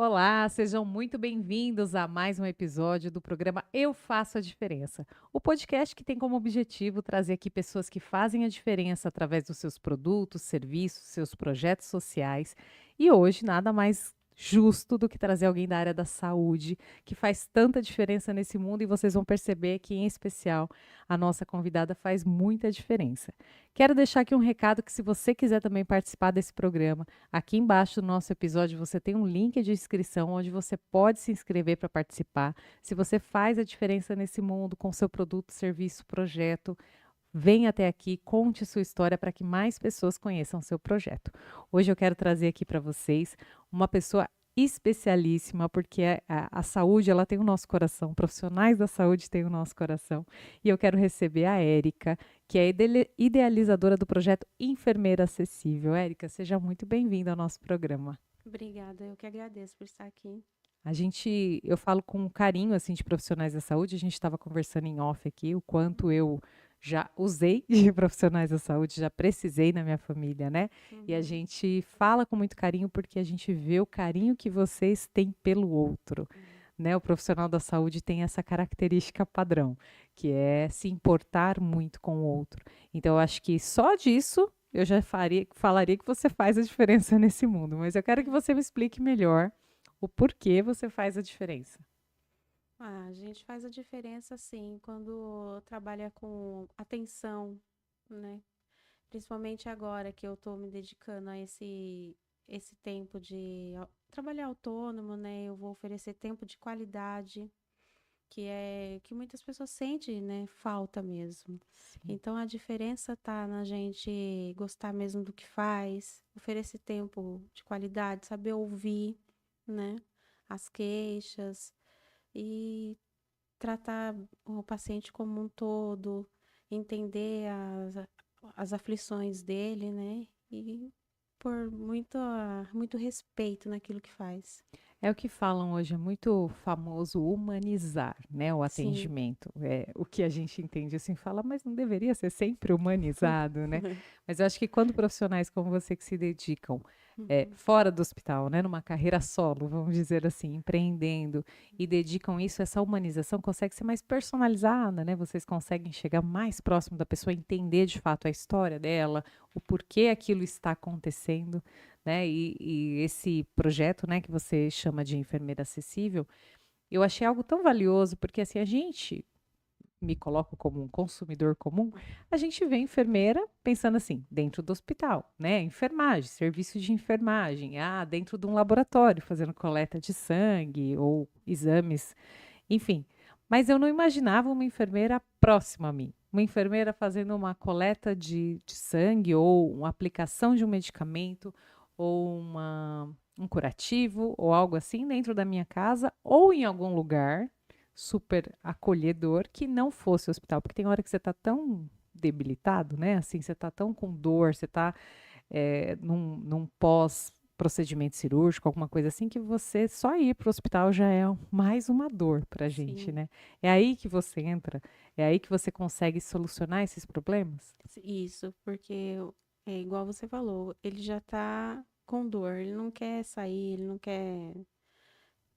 Olá, sejam muito bem-vindos a mais um episódio do programa Eu Faço a Diferença. O podcast que tem como objetivo trazer aqui pessoas que fazem a diferença através dos seus produtos, serviços, seus projetos sociais. E hoje, nada mais justo do que trazer alguém da área da saúde, que faz tanta diferença nesse mundo, e vocês vão perceber que, em especial, a nossa convidada faz muita diferença. Quero deixar aqui um recado que, se você quiser também participar desse programa, aqui embaixo do nosso episódio você tem um link de inscrição onde você pode se inscrever para participar. Se você faz a diferença nesse mundo com seu produto, serviço, projeto, venha até aqui, conte sua história para que mais pessoas conheçam seu projeto. Hoje eu quero trazer aqui para vocês uma pessoa especialíssima, porque a saúde ela tem o nosso coração, profissionais da saúde têm o nosso coração. E eu quero receber a Érica, que é idealizadora do projeto Enfermeira Acessível. Érica, seja muito bem-vinda ao nosso programa. Obrigada, eu que agradeço por estar aqui. Eu falo com carinho assim de profissionais da saúde. A gente estava conversando em off aqui o quanto eu já usei de profissionais da saúde, já precisei na minha família, né? E a Uhum, gente fala com muito carinho porque a gente vê o carinho que vocês têm pelo outro, uhum. né? O profissional da saúde tem essa característica padrão, que é se importar muito com o outro. Então, eu acho que só disso eu já falaria que você faz a diferença nesse mundo, mas eu quero que você me explique melhor o porquê você faz a diferença. A gente faz a diferença sim quando trabalha com atenção, né? Principalmente agora que eu estou me dedicando a esse tempo de trabalhar autônomo, né? Eu vou oferecer tempo de qualidade, que é que muitas pessoas sentem, né? Falta mesmo. Sim. Então a diferença tá na gente gostar mesmo do que faz, oferecer tempo de qualidade, saber ouvir, né? As queixas e tratar o paciente como um todo, entender as aflições dele, né? E por muito respeito naquilo que faz. É o que falam hoje, é muito famoso humanizar, né, o Sim. atendimento. É, o que a gente entende assim, fala, mas não deveria ser sempre humanizado, né? Mas eu acho que quando profissionais como você que se dedicam Uhum. fora do hospital, né, numa carreira solo, vamos dizer assim, empreendendo, e dedicam isso, essa humanização consegue ser mais personalizada, né? Vocês conseguem chegar mais próximo da pessoa, entender de fato a história dela, o porquê aquilo está acontecendo, né? E esse projeto, né, que você chama de enfermeira acessível, eu achei algo tão valioso, porque assim, a gente, me coloco como um consumidor comum, a gente vê enfermeira pensando assim, dentro do hospital, né? Enfermagem, serviço de enfermagem, dentro de um laboratório, fazendo coleta de sangue ou exames, enfim. Mas eu não imaginava uma enfermeira próxima a mim. Uma enfermeira fazendo uma coleta de sangue ou uma aplicação de um medicamento ou um curativo ou algo assim dentro da minha casa ou em algum lugar super acolhedor que não fosse o hospital. Porque tem hora que você está tão debilitado, né? Assim, você está tão com dor, você está num pós-procedimento cirúrgico, alguma coisa assim, que você só ir para o hospital já é mais uma dor para a gente, Sim. né? É aí que você entra, é aí que você consegue solucionar esses problemas? Isso, porque é igual você falou, ele já tá com dor, ele não quer sair, ele não quer.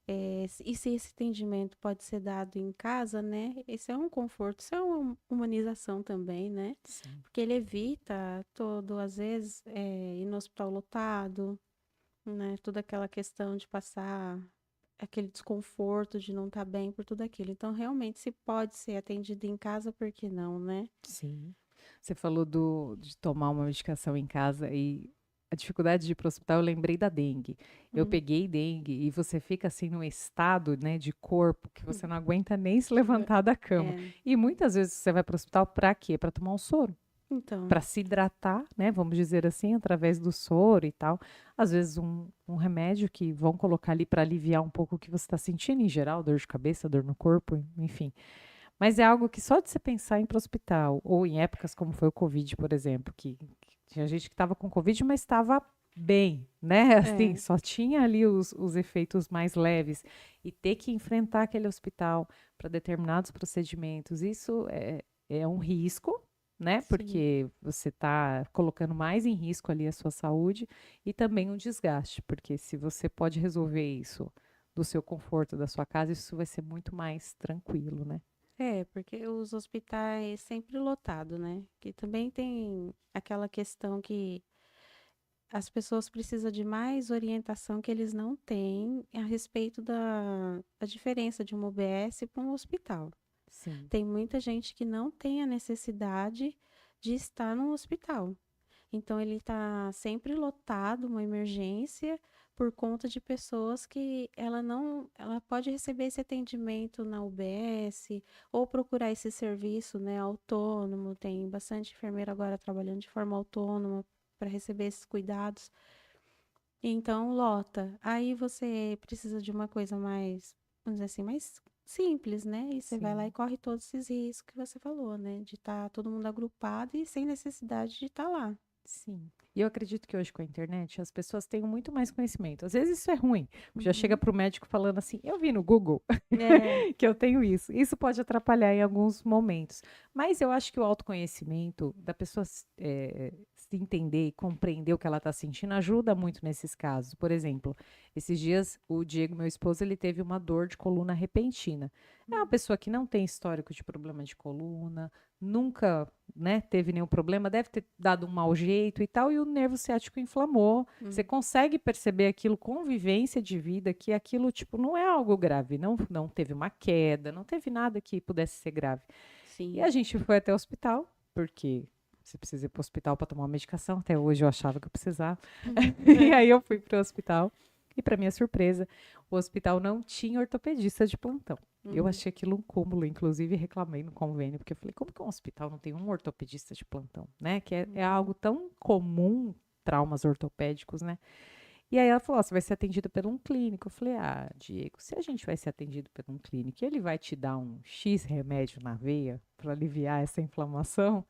E se esse atendimento pode ser dado em casa, né? Esse é um conforto, isso é uma humanização também, né? Sim. Porque ele evita todo, às vezes, ir no hospital lotado, né? Toda aquela questão de passar aquele desconforto de não estar bem por tudo aquilo. Então, realmente, se pode ser atendido em casa, por que não, né? Sim. Você falou de tomar uma medicação em casa e a dificuldade de ir para o hospital, eu lembrei da dengue. Eu Hum, peguei dengue e você fica assim num estado, né, de corpo que você hum, não aguenta nem se que vai- levantar da cama. É, E muitas vezes você vai para o hospital para quê? Para tomar um soro, então, para se hidratar, né? Vamos dizer assim, através do soro e tal. Às vezes um remédio que vão colocar ali para aliviar um pouco o que você está sentindo em geral, dor de cabeça, dor no corpo, enfim. Mas é algo que só de você pensar em ir para o hospital, ou em épocas como foi o Covid, por exemplo, que tinha gente que estava com Covid, mas estava bem, né? Assim, é, só tinha ali os efeitos mais leves. E ter que enfrentar aquele hospital para determinados procedimentos, isso é um risco, né? Sim. Porque você está colocando mais em risco ali a sua saúde e também um desgaste, porque se você pode resolver isso do seu conforto da sua casa, isso vai ser muito mais tranquilo, né? É, porque os hospitais sempre lotado, né? Que também tem aquela questão que as pessoas precisam de mais orientação que eles não têm a respeito da diferença de uma UBS para um hospital. Sim, Tem muita gente que não tem a necessidade de estar no hospital. Então, ele está sempre lotado, uma emergência, por conta de pessoas que ela pode receber esse atendimento na UBS ou procurar esse serviço, né, autônomo. Tem bastante enfermeira agora trabalhando de forma autônoma para receber esses cuidados. Então, lota. Aí você precisa de uma coisa mais, vamos dizer assim, mais simples, né? E você vai lá e sim. corre todos esses riscos que você falou, né? De estar todo mundo agrupado e sem necessidade de estar lá. Sim. E eu acredito que hoje com a internet as pessoas têm muito mais conhecimento. Às vezes isso é ruim. Já chega Uhum. para o médico falando assim: eu vi no Google É. que eu tenho isso. Isso pode atrapalhar em alguns momentos. Mas eu acho que o autoconhecimento da pessoa se entender e compreender o que ela está sentindo ajuda muito nesses casos. Por exemplo, esses dias o Diego, meu esposo, ele teve uma dor de coluna repentina. É uma pessoa que não tem histórico de problema de coluna, nunca, né, teve nenhum problema, deve ter dado um mau jeito e tal, e o nervo ciático inflamou. Você Hum. consegue perceber aquilo com vivência de vida, que aquilo, tipo, não é algo grave, não teve uma queda, não teve nada que pudesse ser grave. E a Sim. gente foi até o hospital, porque você precisa ir para o hospital para tomar uma medicação, até hoje eu achava que eu precisava. E É. aí eu fui para o hospital, e para minha surpresa, o hospital não tinha ortopedista de plantão. Eu Uhum. achei aquilo um cúmulo, inclusive reclamei no convênio, porque eu falei, como que um hospital não tem um ortopedista de plantão, né? Que é Uhum. algo tão comum, traumas ortopédicos, né? E aí ela falou, ó, você vai ser atendido por um clínico. Eu falei, ah, Diego, se a gente vai ser atendido por um clínico e ele vai te dar um X remédio na veia para aliviar essa inflamação,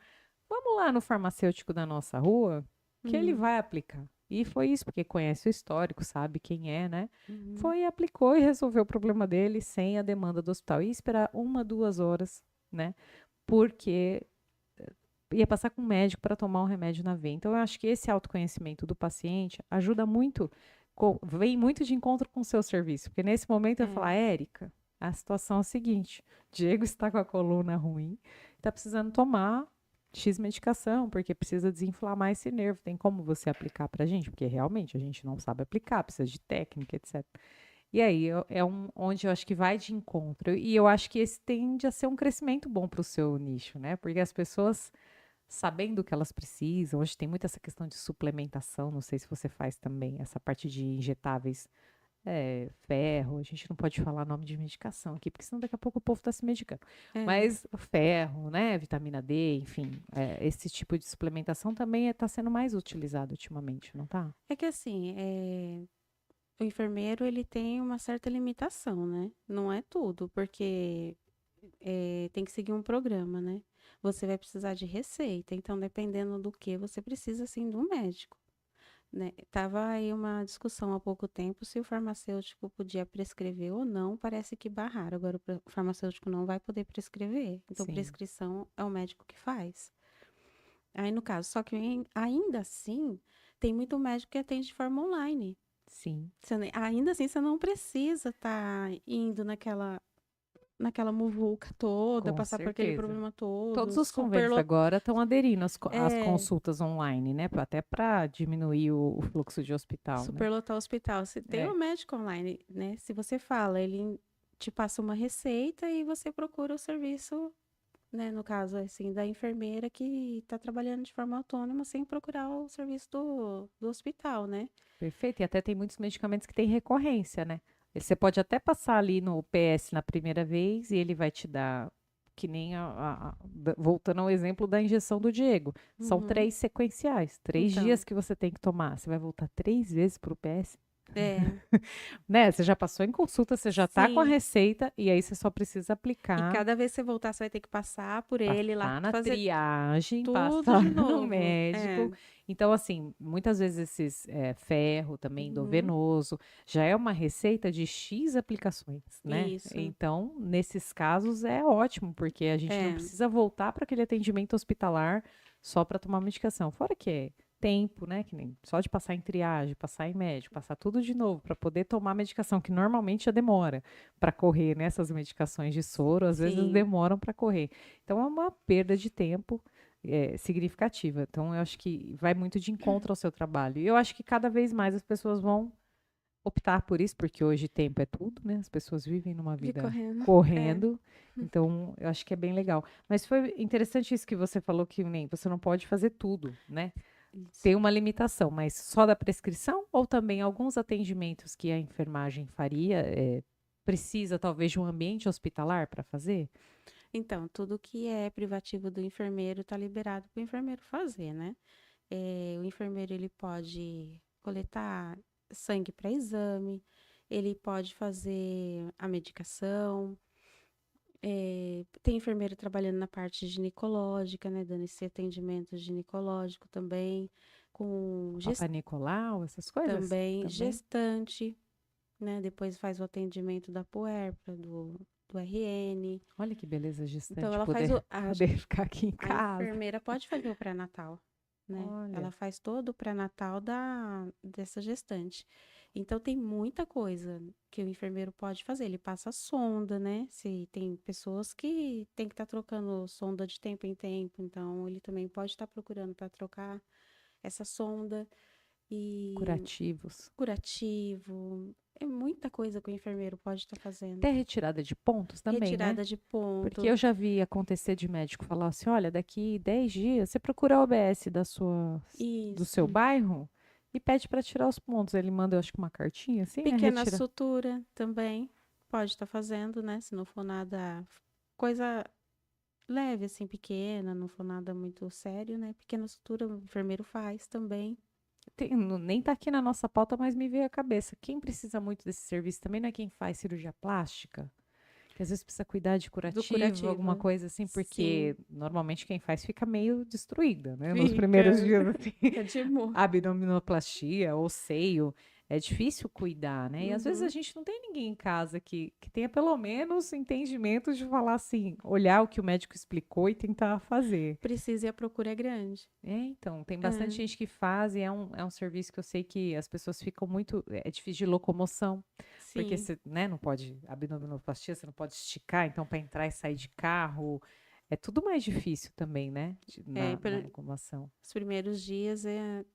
vamos lá no farmacêutico da nossa rua, que ele Uhum. vai aplicar. E foi isso, porque conhece o histórico, sabe quem é, né? Uhum. Foi, aplicou e resolveu o problema dele sem a demanda do hospital. Ia esperar 1, 2 horas, né? Porque ia passar com o médico para tomar um remédio na veia. Então, eu acho que esse autoconhecimento do paciente ajuda muito, vem muito de encontro com o seu serviço. Porque nesse momento eu falar, É. Érica, a situação é a seguinte: Diego está com a coluna ruim, está precisando tomar X medicação, porque precisa desinflamar esse nervo. Tem como você aplicar para a gente? Porque realmente a gente não sabe aplicar, precisa de técnica, etc. E aí onde eu acho que vai de encontro. E eu acho que esse tende a ser um crescimento bom para o seu nicho, né? Porque as pessoas sabendo o que elas precisam. Hoje tem muito essa questão de suplementação, não sei se você faz também, essa parte de injetáveis, ferro, a gente não pode falar nome de medicação aqui, porque senão daqui a pouco o povo está se medicando. É. Mas o ferro, né, vitamina D, enfim, esse tipo de suplementação também está sendo mais utilizado ultimamente, não tá? É que assim, o enfermeiro ele tem uma certa limitação, né? Não é tudo, porque tem que seguir um programa, né? Você vai precisar de receita, então dependendo do que você precisa, assim, de um médico, né? Tava aí uma discussão há pouco tempo se o farmacêutico podia prescrever ou não, parece que barraram. Agora o farmacêutico não vai poder prescrever, então Sim, prescrição é o médico que faz. Aí no caso, só que ainda assim, tem muito médico que atende de forma online. sim, Ainda assim, você não precisa estar indo naquela muvuca toda, com passar por aquele certeza. problema Todos todo, os super convênios agora estão aderindo às é, consultas online, né? Até para diminuir o fluxo de hospital, né? superlotar o hospital. Se tem É, um médico online, né? Se você fala, ele te passa uma receita e você procura o serviço, né? No caso, assim, da enfermeira que está trabalhando de forma autônoma sem procurar o serviço do hospital, né? perfeito. E até tem muitos medicamentos que têm recorrência, né? Você pode até passar ali no PS na primeira vez e ele vai te dar, que nem voltando ao exemplo da injeção do Diego. São Uhum. 3 sequenciais, 3 dias Então, que você tem que tomar. Você vai voltar 3 vezes para o PS? É, Né? Você já passou em consulta, você já tá com a sim. receita e aí você só precisa E aplicar, cada vez que você voltar, você vai ter que passar por ele lá, passar na fazer triagem, tudo passar de no novo. É. médico. Então, assim, muitas vezes esses ferro, também Uhum. endovenoso, já é uma receita de X aplicações, né? Isso. Então, nesses casos é ótimo, porque a gente não É. precisa voltar para aquele atendimento hospitalar só para tomar medicação. Fora que é tempo, né? Que nem só de passar em triagem, passar em médico, passar tudo de novo para poder tomar medicação, que normalmente já demora para correr, né? Essas medicações de soro, às vezes Sim. demoram para correr. Então é uma perda de tempo significativa. Então eu acho que vai muito de encontro ao seu trabalho. E eu acho que cada vez mais as pessoas vão optar por isso, porque hoje tempo é tudo, né? As pessoas vivem numa Vi vida correndo. É. correndo. Então, eu acho que é bem legal. Mas foi interessante isso que você falou que nem você não pode fazer tudo, né? Isso. Tem uma limitação, mas só da prescrição ou também alguns atendimentos que a enfermagem faria, precisa talvez de um ambiente hospitalar para fazer? Então, tudo que é privativo do enfermeiro está liberado para o enfermeiro fazer, né? O enfermeiro ele pode coletar sangue para exame, ele pode fazer a medicação. Tem enfermeiro trabalhando na parte ginecológica, né? Dando esse atendimento ginecológico também, com Papa Nicolau, essas coisas também também? gestante, né? Depois faz o atendimento da puérpera, do RN. Olha que beleza Então, gestante ela faz poder, poder ficar aqui em a casa. enfermeira pode fazer o pré-natal, né? Ela Olha, faz todo o pré-natal dessa gestante. Então, tem muita coisa que o enfermeiro pode fazer. Ele passa sonda, né? Se tem pessoas que tem que estar trocando sonda de tempo em tempo, então ele também pode estar procurando para trocar essa sonda e curativos. curativo. É muita coisa que o enfermeiro pode estar fazendo. Até retirada de pontos também, né? Retirada de Porque ponto. eu já vi acontecer de médico falar assim: olha, daqui 10 dias você procura a OBS do seu Isso. bairro e pede para tirar os pontos. Ele manda, eu acho que uma cartinha assim, né? Pequena Retira. sutura também pode estar fazendo, né? Se não for nada, coisa leve, assim, pequena, não for nada muito sério, né? Pequena sutura o enfermeiro faz também. Nem tá aqui na nossa pauta, mas me veio à cabeça. Quem precisa muito desse serviço também não é quem faz cirurgia plástica? Que às vezes precisa cuidar de Do curativo, alguma curativo. coisa assim, Sim, porque normalmente quem faz fica meio destruída, né? Nos primeiros fica, dias, assim, fica de mo. abdominoplastia ou seio, é difícil cuidar, né? E às vezes a Uhum. gente não tem ninguém em casa que tenha pelo menos entendimento de falar assim, olhar o que o médico explicou e tentar fazer. Precisa e a procura é grande. Então, tem bastante É, gente que faz e é um serviço que eu sei que as pessoas ficam muito. É difícil de locomoção, porque sim. você, né, não pode. Abdominoplastia, você não pode esticar, então para entrar e sair de carro é tudo mais difícil também, né? Na locomoção. Os primeiros dias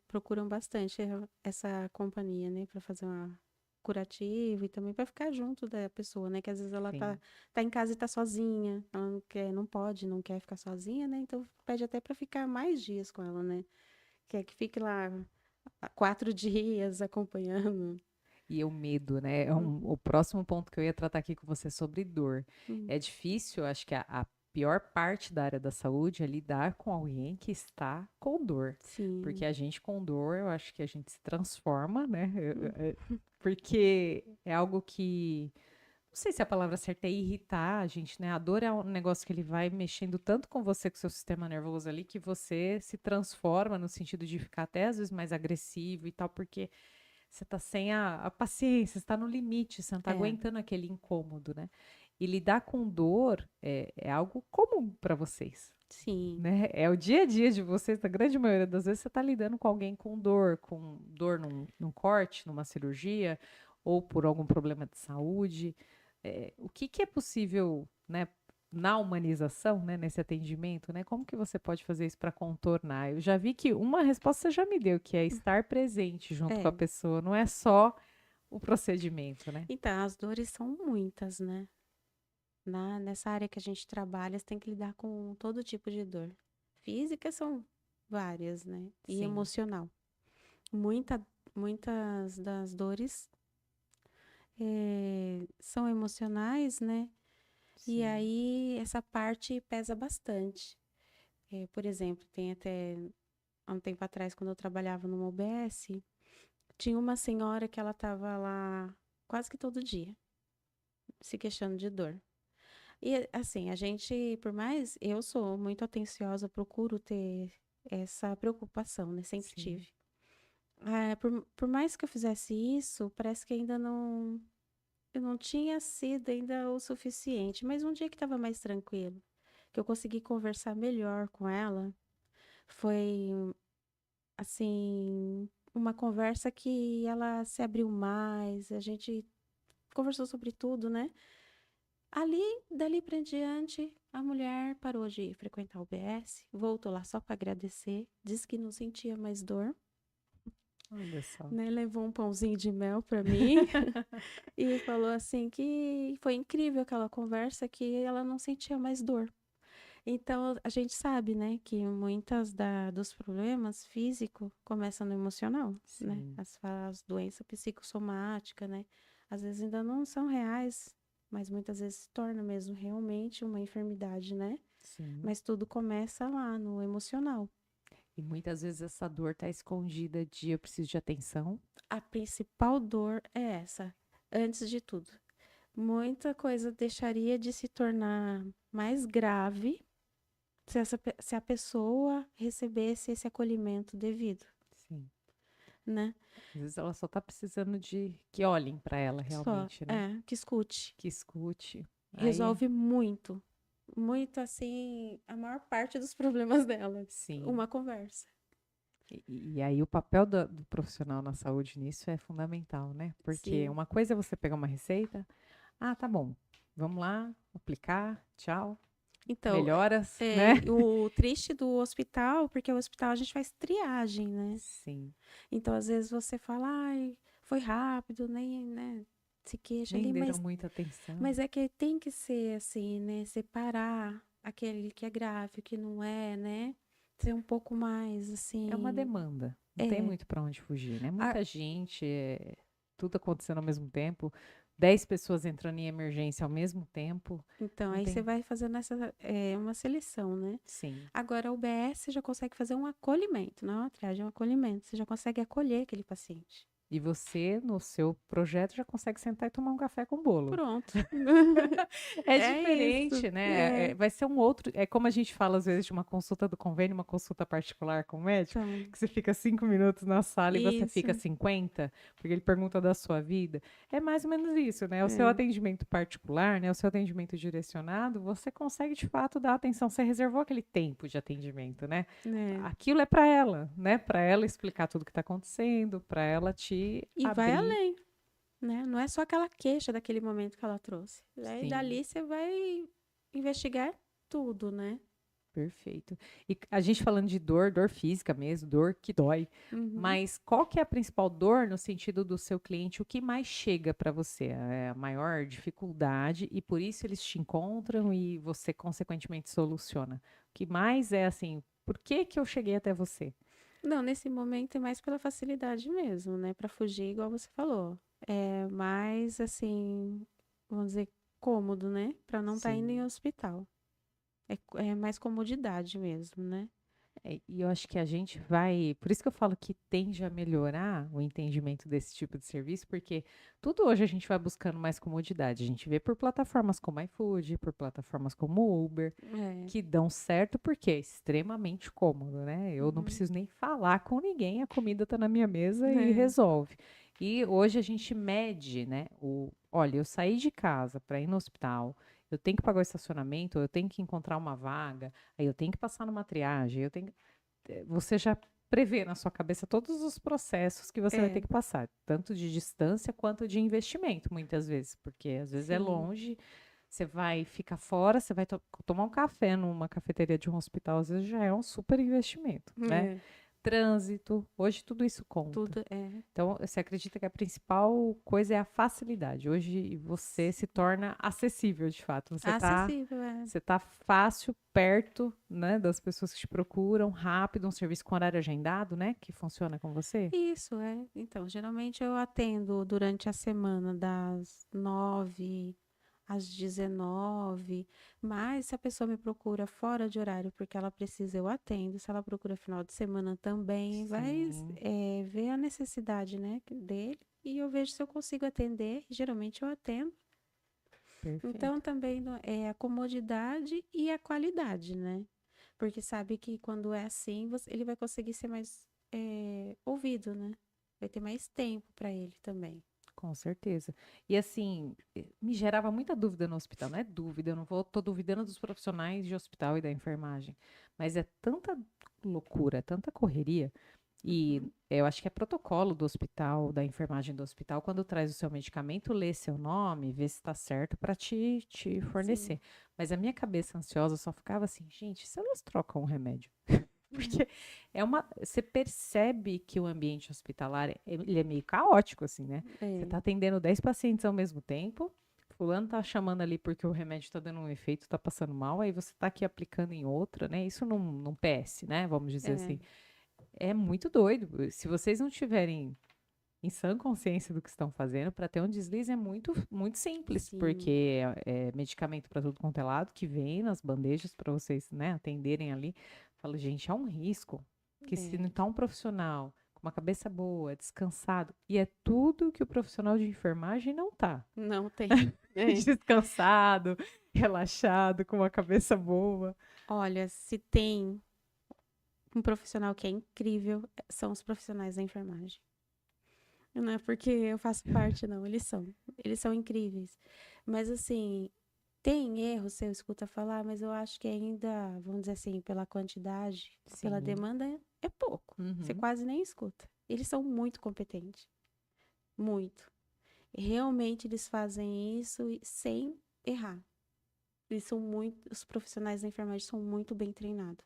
procuram bastante essa companhia, né? Para fazer uma curativa e também para ficar junto da pessoa, né? Que às vezes ela Sim. tá em casa e tá sozinha, ela não quer, não pode, não quer ficar sozinha, né? Então pede até para ficar mais dias com ela, né? Quer que fique lá 4 dias acompanhando. E o medo, né? Uhum, O próximo ponto que eu ia tratar aqui com você é sobre dor. uhum. É difícil, acho que a pior parte da área da saúde é lidar com alguém que está com dor. Porque Sim. a gente com dor, eu acho que a gente se transforma, né? Hum. Porque é algo que, não sei se a palavra certa é irritar a gente, né? A dor é um negócio que ele vai mexendo tanto com você, com o seu sistema nervoso ali, que você se transforma no sentido de ficar até às vezes mais agressivo e tal, porque você tá sem a paciência, você tá no limite, você não tá É, aguentando aquele incômodo, né? E lidar com dor é algo comum para vocês, sim. né? É o dia a dia de vocês, na grande maioria das vezes, você tá lidando com alguém com dor num corte, numa cirurgia, ou por algum problema de saúde. O que que é possível, né? Na humanização, né, nesse atendimento, né, como que você pode fazer isso para contornar? Eu já vi que uma resposta você já me deu, que é estar presente junto com a É. pessoa, não é só o procedimento, né? Então, as dores são muitas, né? Nessa área que a gente trabalha, você tem que lidar com todo tipo de dor. Física são várias, né? E Sim, emocional. Muitas das dores são emocionais, né? E sim. aí essa parte pesa bastante. Por exemplo, tem até há um tempo atrás, quando eu trabalhava numa OBS, tinha uma senhora que ela estava lá quase que todo dia, se queixando de dor. E assim, a gente, por mais eu sou muito atenciosa, procuro ter essa preocupação, né? Sempre Sim, tive. Por mais que eu fizesse isso, parece que ainda não, eu não tinha sido ainda o suficiente. Mas um dia que estava mais tranquilo, que eu consegui conversar melhor com ela, foi assim, uma conversa que ela se abriu mais, a gente conversou sobre tudo, né? Ali, dali para diante, a mulher parou de frequentar o BS, voltou lá só para agradecer, disse que não sentia mais dor, olha só. né? Levou um pãozinho de mel para mim e falou assim que foi incrível aquela conversa, que ela não sentia mais dor. Então, a gente sabe, né, que muitas dos problemas físicos começam no emocional, né? Sim, As doenças psicossomáticas, né? Às vezes ainda não são reais, mas muitas vezes se torna mesmo realmente uma enfermidade, né? sim. Mas tudo começa lá no emocional. E muitas vezes essa dor tá escondida de eu preciso de atenção. A principal dor é essa, antes de tudo. Muita coisa deixaria de se tornar mais grave se a pessoa recebesse esse acolhimento devido, Sim. né? Às vezes ela só tá precisando de que olhem para ela Só, realmente, né? que escute. Que escute. Aí, Resolve muito, muito assim, a maior parte dos problemas dela. sim. Uma conversa. E aí o papel do profissional na saúde nisso é fundamental, né? Porque Sim. uma coisa é você pegar uma receita, ah, tá bom, vamos lá, aplicar, tchau, Então, melhoras, né? o triste do hospital, porque o hospital a gente faz triagem, né? Sim, Então, às vezes você fala, ai, foi rápido, nem, né? Se queixa nem ali, deram muita atenção. mas é que tem que ser assim, né? Separar aquele que é grave, o que não é, né? Ser um pouco mais É uma assim. demanda, não tem É. muito para onde fugir, né? a- Muita gente, tudo acontecendo ao mesmo tempo, 10 pessoas entrando em emergência ao mesmo tempo, então, não aí você tem. vai fazendo uma seleção, né? Sim. Agora, o BS já consegue fazer um acolhimento, não é uma triagem, é um acolhimento. Você já consegue acolher aquele paciente. E você, no seu projeto, já consegue sentar e tomar um café com bolo. Pronto. É É isso. diferente, né? Vai ser um outro. É como a gente fala às vezes de uma consulta do convênio, uma consulta particular com o médico, Então, que você fica 5 minutos na sala e você fica isso. 50, porque ele pergunta da sua vida. É mais ou menos isso, né? O seu É, atendimento particular, né? O seu atendimento direcionado, você consegue de fato dar atenção. Você reservou aquele tempo de atendimento, né? né? Aquilo é para ela, né? Para ela explicar tudo o que está acontecendo, para ela te E vai abrir. além, né? Não é só aquela queixa daquele momento que ela trouxe. Daí Sim. dali você vai investigar tudo, né? Perfeito. E a gente falando de dor, dor física mesmo, dor que dói. Uhum. Mas qual que é a principal dor no sentido do seu cliente? O que mais chega para você? É a maior dificuldade e por isso eles te encontram e você consequentemente soluciona. O que mais é assim, por que que eu cheguei até você? Não, nesse momento é mais pela facilidade mesmo, né? Pra fugir, igual você falou. É mais assim, vamos dizer, cômodo, né? Pra não estar indo em Sim. hospital. É mais comodidade mesmo, né? E eu acho que a gente vai. Por isso que eu falo que tende a melhorar o entendimento desse tipo de serviço, porque tudo hoje a gente vai buscando mais comodidade. A gente vê por plataformas como iFood, por plataformas como Uber, É. que dão certo porque é extremamente cômodo, né? Eu não Uhum. preciso nem falar com ninguém, a comida está na minha mesa e É. resolve. E hoje a gente mede, né? Olha, eu saí de casa para ir no hospital, eu tenho que pagar o estacionamento, eu tenho que encontrar uma vaga. Aí eu tenho que passar numa triagem, você já prevê na sua cabeça todos os processos que você vai ter É. que passar, tanto de distância quanto de investimento, muitas vezes, porque às vezes é Sim. longe, você vai ficar fora, você vai tomar um café numa cafeteria de um hospital, às vezes já é um super investimento, né? É. Trânsito, hoje tudo isso conta. Tudo é. Então, você acredita que a principal coisa é a facilidade. Hoje você se torna acessível, de fato. Acessível, é. Você tá fácil, perto, né, das pessoas que te procuram, rápido, um serviço com horário agendado, né, que funciona com você? Isso, é. Então, geralmente eu atendo durante a semana das 9 às 19, mas se a pessoa me procura fora de horário porque ela precisa, eu atendo. Se ela procura final de semana também, vai Sim, ver a necessidade, né, dele e eu vejo se eu consigo atender. Geralmente eu atendo. Então perfeito. também é a comodidade e a qualidade, né? Porque sabe que quando é assim, ele vai conseguir ser mais ouvido, né? Vai ter mais tempo para ele também. Com certeza. E assim, me gerava muita dúvida no hospital. Não é dúvida, eu não vou, tô duvidando dos profissionais de hospital e da enfermagem. Mas é tanta loucura, é tanta correria. E Uhum. eu acho que é protocolo do hospital, da enfermagem do hospital, quando traz o seu medicamento, lê seu nome, vê se está certo para te Sim. fornecer. Mas a minha cabeça ansiosa só ficava assim, gente, se elas trocam o remédio? Porque você percebe que o ambiente hospitalar, ele é meio caótico, assim, né? Você É, está atendendo 10 pacientes ao mesmo tempo, fulano tá chamando ali porque o remédio está dando um efeito, tá passando mal, aí você tá aqui aplicando em outra, né? Isso não PS, né? Vamos dizer é, assim. É muito doido. Se vocês não tiverem em sã consciência do que estão fazendo, para ter um deslize é muito simples, sim, porque é medicamento para tudo quanto é lado que vem nas bandejas para vocês, né, atenderem ali. Falo, gente, é um risco que se é. não tá um profissional com uma cabeça boa, descansado, e é tudo que o profissional de enfermagem não tá. Não tem. É. Descansado, relaxado, com uma cabeça boa. Olha, se tem um profissional que é incrível, são os profissionais da enfermagem. Não é porque eu faço parte, não. Eles são. Eles são incríveis. Mas assim, tem erro, você escuta falar, mas eu acho que ainda, vamos dizer assim, pela quantidade, pela Sim. demanda, é pouco. Você Uhum. quase nem escuta. Eles são muito competentes. Muito. Realmente eles fazem isso sem errar. Eles são muito. Os profissionais da enfermagem são muito bem treinados,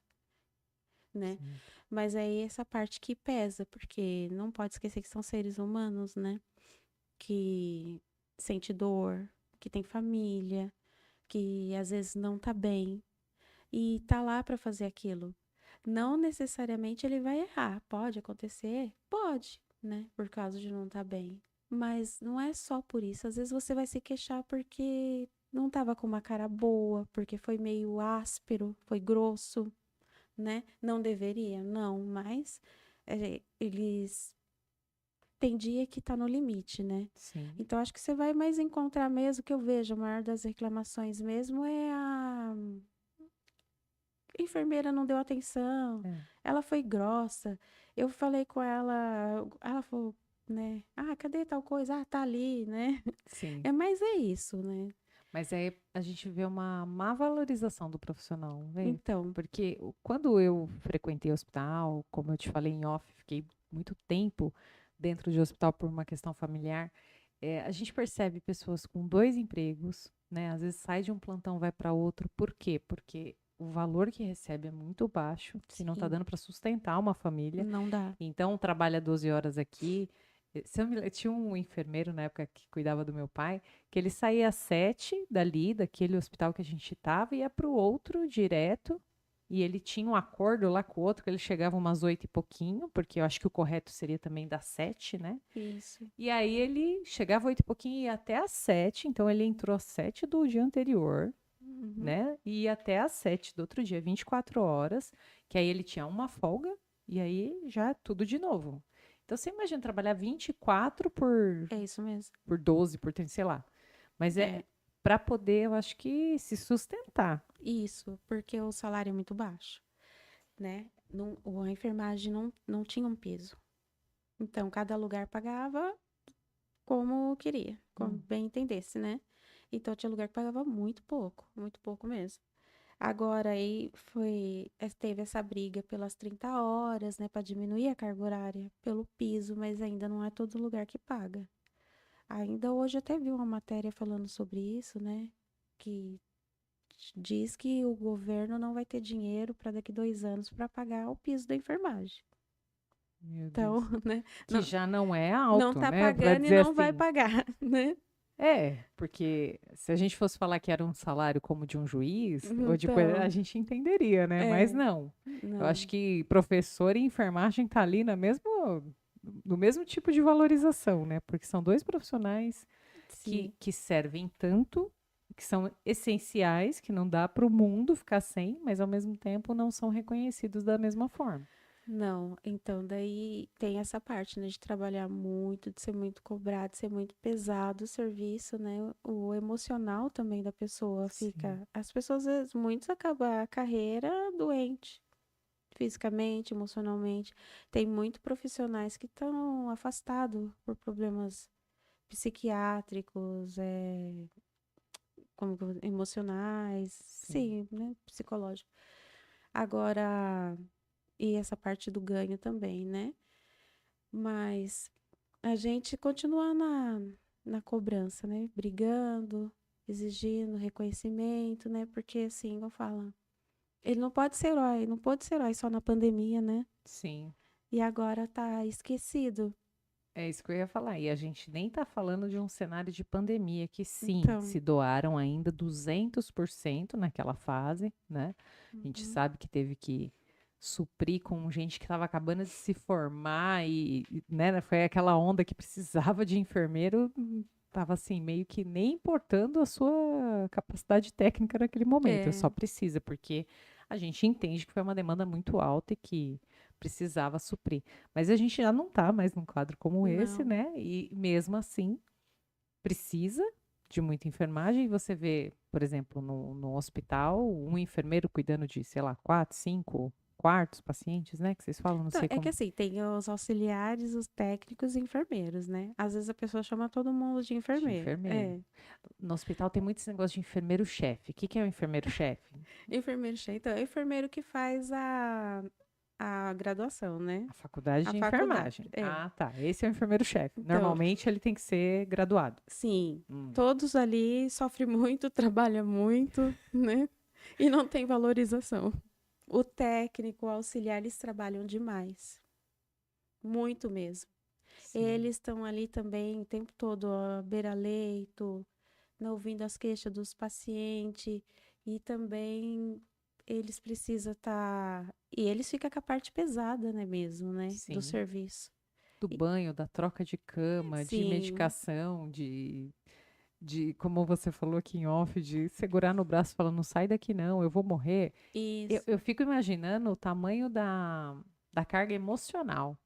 né? Sim. Mas aí essa parte que pesa, porque não pode esquecer que são seres humanos, né? Que sente dor, que tem família, que às vezes não tá bem e tá lá para fazer aquilo. Não necessariamente ele vai errar, pode acontecer? Pode, né? Por causa de não estar bem. Mas não é só por isso. Às vezes você vai se queixar porque não estava com uma cara boa, porque foi meio áspero, foi grosso, né? Não deveria, não, mas eles tem dia que tá no limite, né? Sim. Então acho que você vai mais encontrar mesmo, que eu vejo, a maior das reclamações mesmo é a enfermeira não deu atenção, É. ela foi grossa. Eu falei com ela falou, né? Ah, cadê tal coisa? Ah, tá ali, né? Sim. É, mas é isso, né? Mas aí a gente vê uma má valorização do profissional, não vê? Então, Porque quando eu frequentei hospital, como eu te falei em off, fiquei muito tempo dentro de hospital por uma questão familiar, a gente percebe pessoas com dois empregos, né? Às vezes sai de um plantão, vai para outro. Por quê? Porque o valor que recebe é muito baixo, que não está sim, dando para sustentar uma família. não dá. Então, trabalha 12 horas aqui. Tinha um enfermeiro na época que cuidava do meu pai, que ele saía às 7 dali, daquele hospital que a gente estava, e ia para o outro direto. E ele tinha um acordo lá com o outro, que ele chegava umas 8 e pouquinho, porque eu acho que o correto seria também das 7, né? Isso. E aí ele chegava 8 e pouquinho e ia até às 7, então ele entrou às 7 do dia anterior, Uhum. né? E ia até às 7 do outro dia, 24 horas, que aí ele tinha uma folga, e aí já é tudo de novo. Então você imagina trabalhar 24 É isso mesmo. por 12, por 30, sei lá. Mas É é para poder, eu acho que se sustentar. isso, porque o salário é muito baixo, né? Não, a enfermagem não tinha um piso. Então, cada lugar pagava como queria, como Hum. bem entendesse, né? Então, tinha lugar que pagava muito pouco mesmo. Agora aí teve essa briga pelas 30 horas, né, para diminuir a carga horária pelo piso, mas ainda não é todo lugar que paga. Ainda hoje eu até vi uma matéria falando sobre isso, né, que diz que o governo não vai ter dinheiro para daqui 2 anos para pagar o piso da enfermagem. Meu Então, Deus. né, Que não, já não é não alto, tá né? Para pagando e dizer não vai assim. pagar, né? Porque se a gente fosse falar que era um salário como de um juiz, ou de coisa, a Então, gente entenderia, né? Mas é, não. Eu acho não, que professor e enfermagem tá ali no mesmo tipo de valorização, né? Porque são dois profissionais sim, que servem tanto, que são essenciais, que não dá para o mundo ficar sem, mas ao mesmo tempo não são reconhecidos da mesma forma. Não, então daí tem essa parte, né, de trabalhar muito, de ser muito cobrado, de ser muito pesado o serviço, né? O emocional também da pessoa Sim, fica. As pessoas, às vezes, muitos acabam a carreira doente, fisicamente, emocionalmente. Tem muitos profissionais que estão afastados por problemas psiquiátricos, emocionais, sim, sim, né? Psicológico. Agora, e essa parte do ganho também, né? Mas a gente continua na cobrança, né? Brigando, exigindo reconhecimento, né? Porque assim, eu falo, ele não pode ser herói, não pôde ser herói só na pandemia, né? sim. E agora tá esquecido. É isso que eu ia falar. E a gente nem está falando de um cenário de pandemia, que sim, Então, se doaram ainda 200% naquela fase, né? A gente uhum, sabe que teve que suprir com gente que estava acabando de se formar né, foi aquela onda que precisava de enfermeiro, estava assim, meio que nem importando a sua capacidade técnica naquele momento, é, só precisa, porque a gente entende que foi uma demanda muito alta e que precisava suprir. Mas a gente já não está mais num quadro como esse, não. né? E mesmo assim, precisa de muita enfermagem. Você vê, por exemplo, no hospital, um enfermeiro cuidando de, sei lá, 4, 5 quartos pacientes, né? Que vocês falam, não Então, sei é que como. assim, tem os auxiliares, os técnicos e enfermeiros, né? Às vezes a pessoa chama todo mundo de De enfermeiro. enfermeiro. É. No hospital tem muito esse negócio de enfermeiro-chefe. O que que é o enfermeiro-chefe? Enfermeiro, então, é o enfermeiro que faz a graduação, né? A faculdade A de faculdade. enfermagem. É. Ah, tá. Esse é o enfermeiro-chefe. Então, Normalmente ele tem que ser graduado. sim, Hum, todos ali sofrem muito, trabalham muito, né? E não tem valorização. O técnico, o auxiliar, eles trabalham demais. Muito mesmo. sim. Eles estão ali também o tempo todo, ó, beira-leito, né, ouvindo as queixas dos pacientes. E também eles precisam estar. E eles ficam com a parte pesada, né, mesmo, né? Do Sim. serviço. Do E- banho, da troca de cama, de sim, medicação, de, como você falou aqui em off, de segurar no braço falando, não sai daqui não, eu vou morrer. Eu isso. fico imaginando o tamanho da carga emocional.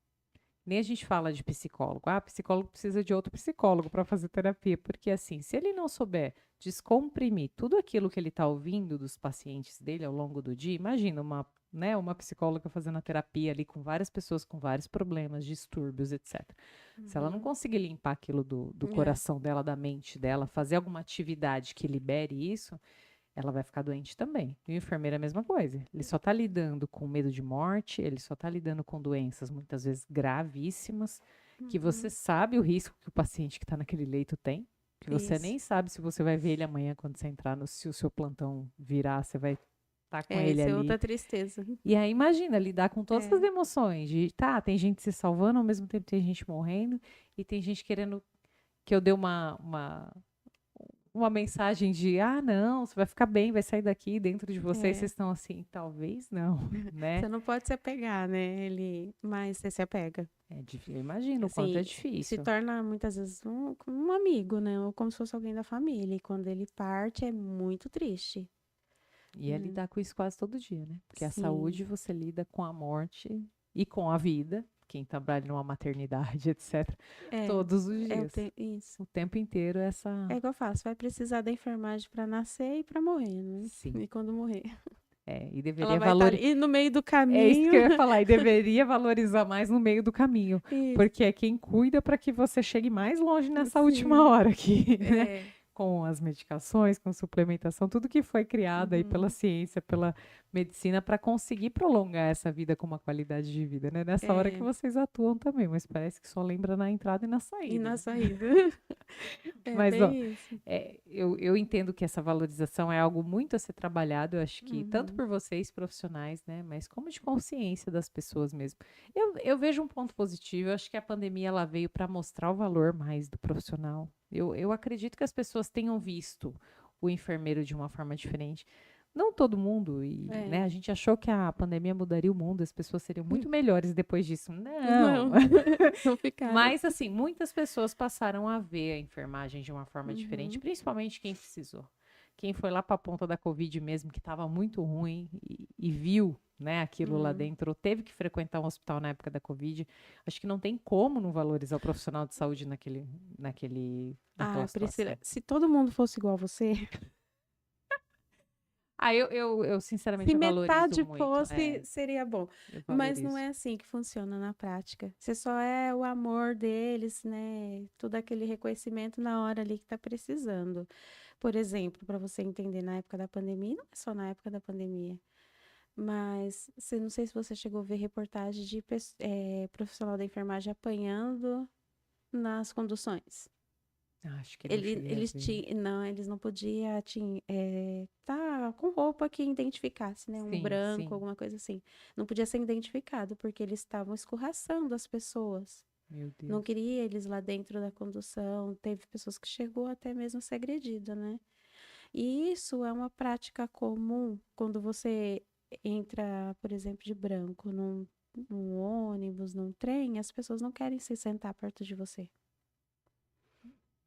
Nem a gente fala de psicólogo. Ah, psicólogo precisa de outro psicólogo para fazer terapia. Porque, assim, se ele não souber descomprimir tudo aquilo que ele está ouvindo dos pacientes dele ao longo do dia, imagina uma psicóloga fazendo a terapia ali com várias pessoas com vários problemas, distúrbios, etc. Se ela não Uhum. conseguir limpar aquilo do É, coração dela, da mente dela, fazer alguma atividade que libere isso, ela vai ficar doente também. E o enfermeiro é a mesma coisa. Ele só está lidando com medo de morte, ele só está lidando com doenças muitas vezes gravíssimas, que você uhum. sabe o risco que o paciente que está naquele leito tem, que você Isso. nem sabe se você vai ver ele amanhã quando você entrar, se o seu plantão virar, você vai estar com É, ele isso é ali. outra tristeza. E aí imagina lidar com todas as É, emoções de, tá, tem gente se salvando, ao mesmo tempo tem gente morrendo, e tem gente querendo que eu dê uma mensagem de, ah, não, você vai ficar bem, vai sair daqui dentro de vocês, é. vocês estão assim, talvez não, né? Você não pode se apegar, né? Mas você se apega. Eu imagino o quanto é Assim, se difícil. torna muitas vezes um amigo, né? Ou como se fosse alguém da família. E quando ele parte é muito triste, E é né? lidar com isso quase todo dia, né? Porque a Sim. saúde você lida com a morte e com a vida, quem trabalha numa maternidade, etc., É, todos os dias. isso. O tempo inteiro É essa. igual eu faço, vai precisar da enfermagem para nascer e para morrer, né? Sim. E quando morrer. E Ela deveria vai estar valorizar. ali no meio do É isso que caminho. eu ia falar, e deveria valorizar mais no meio do caminho, Isso. porque é quem cuida para que você chegue mais longe nessa última Sim. hora aqui, né? É. Com as medicações, com suplementação, tudo que foi criado aí pela Uhum. ciência, pela medicina, para conseguir prolongar essa vida com uma qualidade de vida, né? Nessa hora que É. vocês atuam também, mas parece que só lembra na entrada e na E saída, na né? saída. É Mas, ó, bem isso. eu entendo que essa valorização é algo muito a ser trabalhado, eu acho que tanto Uhum. por vocês, profissionais, né, mas como de consciência das pessoas mesmo. Eu vejo um ponto positivo, eu acho que a pandemia ela veio para mostrar o valor mais do profissional. Eu acredito que as pessoas tenham visto o enfermeiro de uma forma diferente. Não todo mundo, e né, É. a gente achou que a pandemia mudaria o mundo, as pessoas seriam muito melhores depois disso. Não. Não, não ficaram. Mas, assim, muitas pessoas passaram a ver a enfermagem de uma forma diferente, Uhum. principalmente quem precisou. quem foi lá para a ponta da Covid mesmo, que estava muito ruim e viu, né, aquilo lá dentro, ou teve que frequentar um hospital na época da Covid, acho que não tem como não valorizar o profissional de saúde naquela Priscila, situação. se todo mundo fosse igual a você, Eu se sinceramente eu valorizo metade muito, fosse, seria bom. eu Mas não valorizo. é assim que funciona na prática. Você só é o amor deles, né? Todo aquele reconhecimento na hora ali que tá precisando. Por exemplo, para você entender, na época da pandemia, não é só na época da pandemia, mas não sei se você chegou a ver reportagem de profissional da enfermagem apanhando nas conduções. Acho que não cheguei a Eles ver. tinham, não, eles não podiam, tá com roupa que identificasse, né? Um Sim, branco, sim. alguma coisa assim. Não podia ser identificado, porque eles estavam escorraçando as pessoas. Meu Não Deus. queria eles lá dentro da condução. Teve pessoas que chegou até mesmo a ser agredida, né? E isso é uma prática comum quando você entra, por exemplo, de branco num ônibus, num trem, as pessoas não querem se sentar perto de você.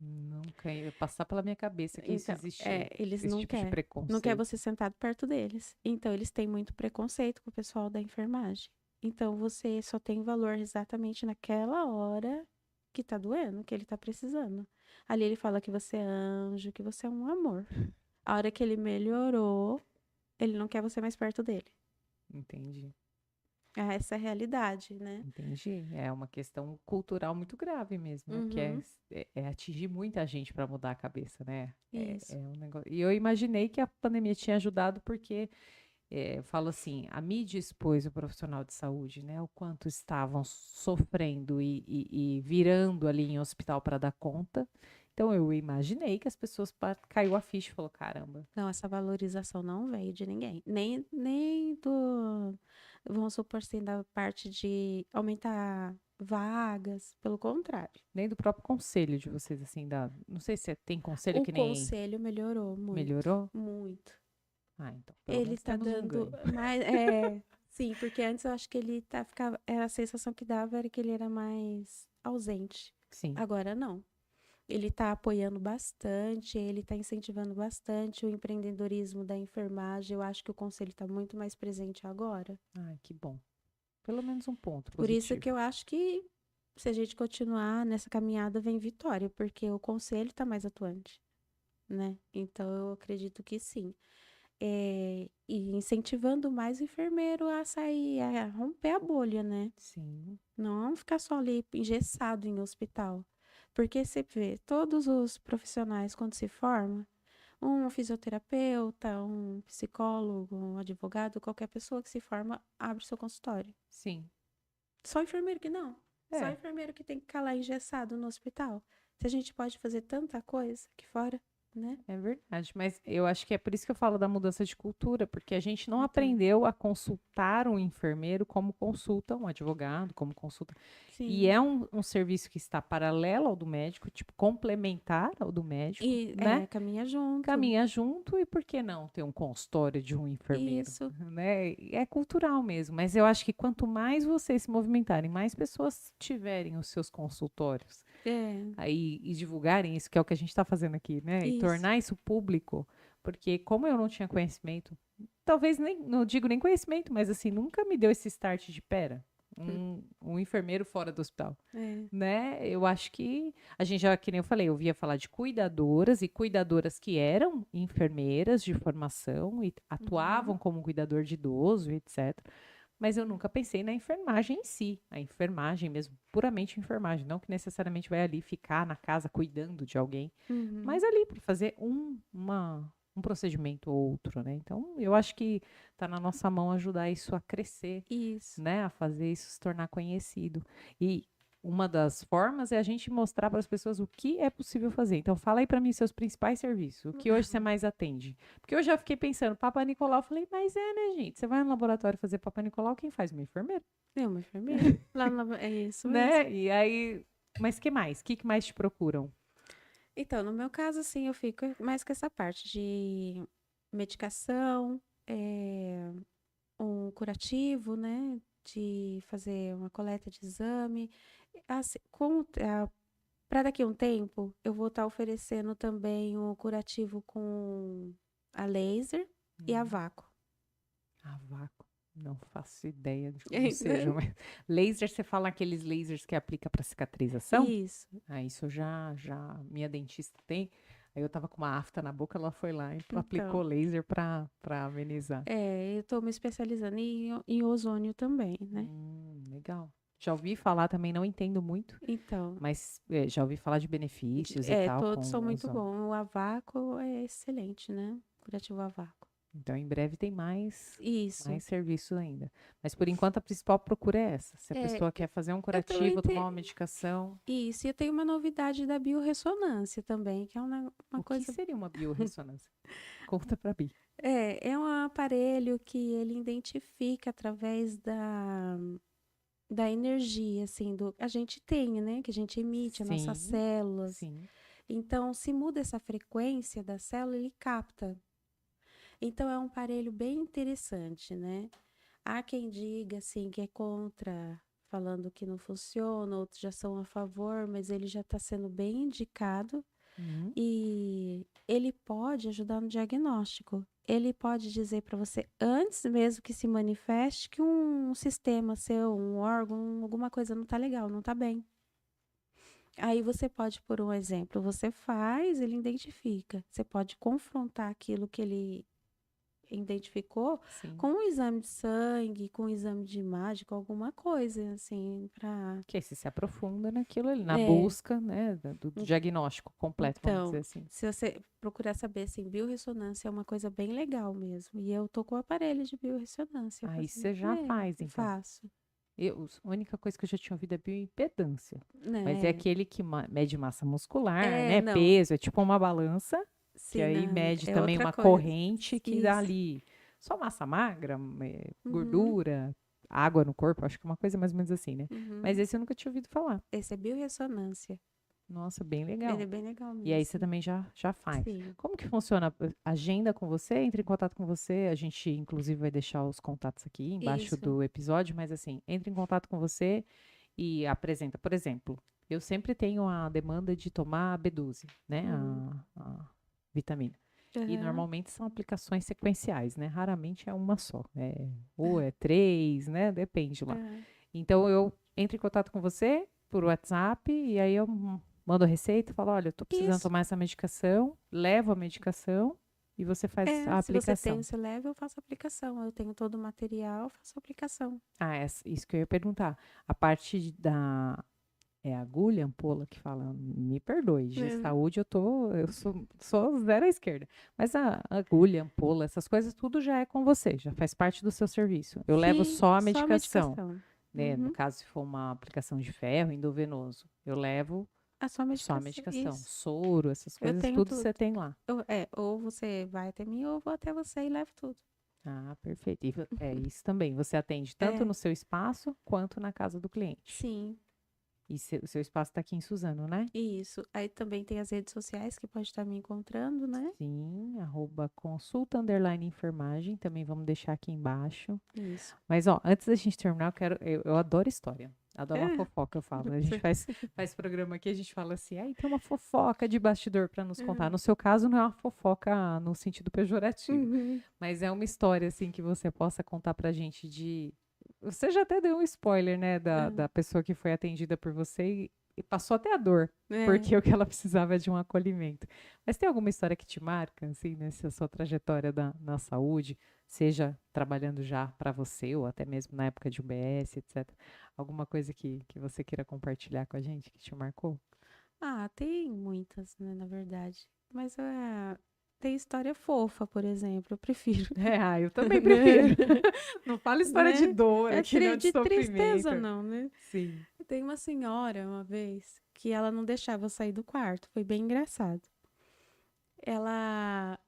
Nunca ia passar pela minha cabeça que isso Então, existe, eles esse tipo de não quer preconceito. você sentado perto deles. Então, eles têm muito preconceito com o pessoal da enfermagem. Então, você só tem valor exatamente naquela hora que tá doendo, que ele tá precisando. Ali ele fala que você é anjo, que você é um amor. A hora que ele melhorou, ele não quer você mais perto dele. Entendi. Essa é a realidade, né? Entendi. É uma questão cultural muito grave mesmo, né? Que Uhum, é atingir muita gente para mudar a cabeça, né? É isso. um negócio. E eu imaginei que a pandemia tinha ajudado porque, eu falo assim, a mídia expôs o profissional de saúde, né? O quanto estavam sofrendo e virando ali em hospital para dar conta. Então eu imaginei que as pessoas caiu a ficha e falou, caramba, Não, essa valorização não veio de ninguém. Nem do, vamos supor assim, da parte de aumentar vagas. Pelo contrário. nem do próprio conselho de vocês, assim, não sei se tem conselho O que nem conselho melhorou muito, melhorou. muito. Ah, então pelo Ele menos tá temos um dando ganho. mais. Sim, porque antes eu acho que ele era a sensação que dava era que ele era mais ausente. Sim. Agora não. Ele está apoiando bastante, ele está incentivando bastante o empreendedorismo da enfermagem. Eu acho que o conselho está muito mais presente agora. Ai, que bom. Pelo menos um ponto Por isso que positivo. eu acho que se a gente continuar nessa caminhada, vem vitória, porque o conselho está mais atuante, né? Então eu acredito que sim. E incentivando mais o enfermeiro a sair, a romper a bolha, né? Sim. Não ficar só ali engessado em hospital. Porque você vê, todos os profissionais, quando se formam, um fisioterapeuta, um psicólogo, um advogado, qualquer pessoa que se forma, abre seu consultório. Sim. Só enfermeiro que não. Só É, enfermeiro que tem que ficar lá engessado no hospital. Se a gente pode fazer tanta coisa aqui fora, né? é verdade. Mas eu acho que é por isso que eu falo da mudança de cultura, porque a gente não Então, aprendeu a consultar um enfermeiro como consulta um advogado, como consulta. E sim. é um serviço que está paralelo ao do médico, tipo, complementar ao do médico, E né? caminha junto. Caminha junto e por que não ter um consultório de um enfermeiro, Isso. né? É cultural mesmo, mas eu acho que quanto mais vocês se movimentarem, mais pessoas tiverem os seus consultórios É, aí e divulgarem isso, que é o que a gente está fazendo aqui, né? E isso. tornar isso público, porque como eu não tinha conhecimento, talvez nem, não digo nem conhecimento, mas assim, nunca me deu esse start de pera, um enfermeiro fora do hospital, É. né? Eu acho que a gente já, que nem eu falei, eu ouvia falar de cuidadoras e cuidadoras que eram enfermeiras de formação e Uhum. atuavam como cuidador de idoso, etc. Mas eu nunca pensei na enfermagem em si, a enfermagem mesmo, puramente enfermagem, não que necessariamente vai ali ficar na casa cuidando de alguém, Uhum. mas ali para fazer um procedimento ou outro, né? Então, eu acho que está na nossa mão ajudar isso a crescer, Isso. né, a fazer isso se tornar conhecido. E uma das formas é a gente mostrar para as pessoas o que é possível fazer. Então, fala aí para mim seus principais serviços, o que hoje você mais atende. Porque eu já fiquei pensando, Papa Nicolau, eu falei, mas né, gente, você vai no laboratório fazer Papa Nicolau, quem faz? Uma enfermeira, É uma enfermeira. É isso mesmo. né? E aí, mas que mais? O que que mais te procuram? Então, no meu caso, assim, eu fico mais com essa parte de medicação, um curativo, né? De fazer uma coleta de exame. Assim, Para daqui a um tempo, eu vou estar oferecendo também o curativo com a laser e a Hum, vácuo. a vácuo. Não faço ideia de como seja, Né? mas laser, você fala aqueles lasers que aplica para cicatrização? Isso, Ah, isso minha dentista tem. Aí eu tava com uma afta na boca, ela foi lá e então. aplicou laser para amenizar. Eu estou me especializando em ozônio também, né? Legal. Já ouvi falar também, não entendo muito, Então, mas já ouvi falar de benefícios e tal todos são com muito ozônio. bons. O a vácuo é excelente, né? Curativo a vácuo. Então, em breve tem Isso. mais serviços ainda. Mas por enquanto a principal procura é essa. Se a É, pessoa quer fazer um eu também curativo, tomar tenho. uma medicação, Isso, e eu tenho uma novidade da biorressonância também, que é uma o que coisa. seria uma biorressonância? Conta para mim. É um aparelho que ele identifica através da energia, assim, a gente tem, né? Que a gente emite, as nossas Sim, células. sim. Então, se muda essa frequência da célula, ele capta. Então, é um aparelho bem interessante, né? Há quem diga, assim, que é contra, falando que não funciona, outros já são a favor, mas ele já está sendo bem indicado Uhum. e ele pode ajudar no diagnóstico. Ele pode dizer para você, antes mesmo que se manifeste, que um sistema seu, um órgão, alguma coisa não está legal, não está bem. Aí você pode, por um exemplo, você faz, ele identifica. Você pode confrontar aquilo que ele identificou com Sim. um exame de sangue, com um exame de imagem, com alguma coisa, assim, para. Que aí você se aprofunda naquilo ali, na É, busca, né, do en- diagnóstico completo, vamos dizer então, assim. se você procurar saber, assim, biorressonância é uma coisa bem legal mesmo. E eu tô com o aparelho de biorressonância Aí fazendo. você já faz, então. Faço, A única coisa que eu já tinha ouvido é bioimpedância. Mas é né? aquele que mede massa muscular, né? Não, Peso, é tipo uma balança, que sim, aí não, mede é também outra uma coisa. corrente que dá Isso. ali só massa magra, Uhum, gordura, água no corpo, acho que é uma coisa mais ou menos assim, né? Mas uhum. esse eu nunca tinha ouvido falar. Esse é biorressonância. Nossa, bem Ele é legal. bem legal E aí você mesmo. também já faz. Sim, Como que funciona a agenda com você? Entra em contato com você. A gente, inclusive, vai deixar os contatos aqui embaixo isso. do episódio, mas assim, entra em contato com você e apresenta. Por exemplo, eu sempre tenho a demanda de tomar B12, né? Hum. A vitamina. E Aham. normalmente são aplicações sequenciais, né? Raramente é uma só. Ou é três, né? Depende lá. Aham. Então eu entro em contato com você por WhatsApp e aí eu mando a receita, falo, olha, eu tô precisando Isso. tomar essa medicação, levo a medicação e você faz a Se você tem, aplicação. você leva, eu faço a aplicação. Eu tenho todo o material, faço a aplicação. Ah, isso que eu ia perguntar. A parte agulha, ampola que fala, me perdoe, de Uhum. saúde eu sou zero à esquerda. Mas a agulha, ampola, essas coisas, tudo já é com você, já faz parte do seu serviço. Eu levo Sim, só a só a medicação, medicação. né? No Uhum. caso, se for uma aplicação de ferro endovenoso, eu levo A sua só a medicação. medicação. Isso. Soro, essas Eu coisas, tenho tudo tudo. você tem lá. Ou você vai até mim, ou eu vou até você e levo tudo. Ah, perfeito. É isso também. Você atende tanto É, no seu espaço quanto na casa do cliente. sim, E o seu espaço está aqui em Suzano, né? isso. Aí também tem as redes sociais que pode estar me encontrando, né? Sim, @consulta_enfermagem. Também vamos deixar aqui embaixo. Isso. Mas, ó, antes da gente terminar, eu adoro história. Adoro uma É. fofoca, eu falo. A gente faz programa aqui, a gente fala assim, aí tem uma fofoca de bastidor para nos contar. Uhum. No seu caso, não é uma fofoca no sentido pejorativo, Uhum. mas é uma história, assim, que você possa contar pra gente de... Você já até deu um spoiler, né, da pessoa que foi atendida por você e passou até a dor, É. porque o que ela precisava é de um acolhimento. Mas tem alguma história que te marca, assim, nessa sua trajetória na saúde, seja trabalhando já para você ou até mesmo na época de UBS, etc. Alguma coisa que você queira compartilhar com a gente que te marcou? Tem muitas, né, na verdade. Mas tem história fofa, por exemplo, eu prefiro. Eu também prefiro. Né? Não fala história de Né? dor aqui, não, de De tristeza, sofrimento. não, né? Sim. Tem uma senhora, uma vez, que ela não deixava eu sair do quarto. Foi bem engraçado.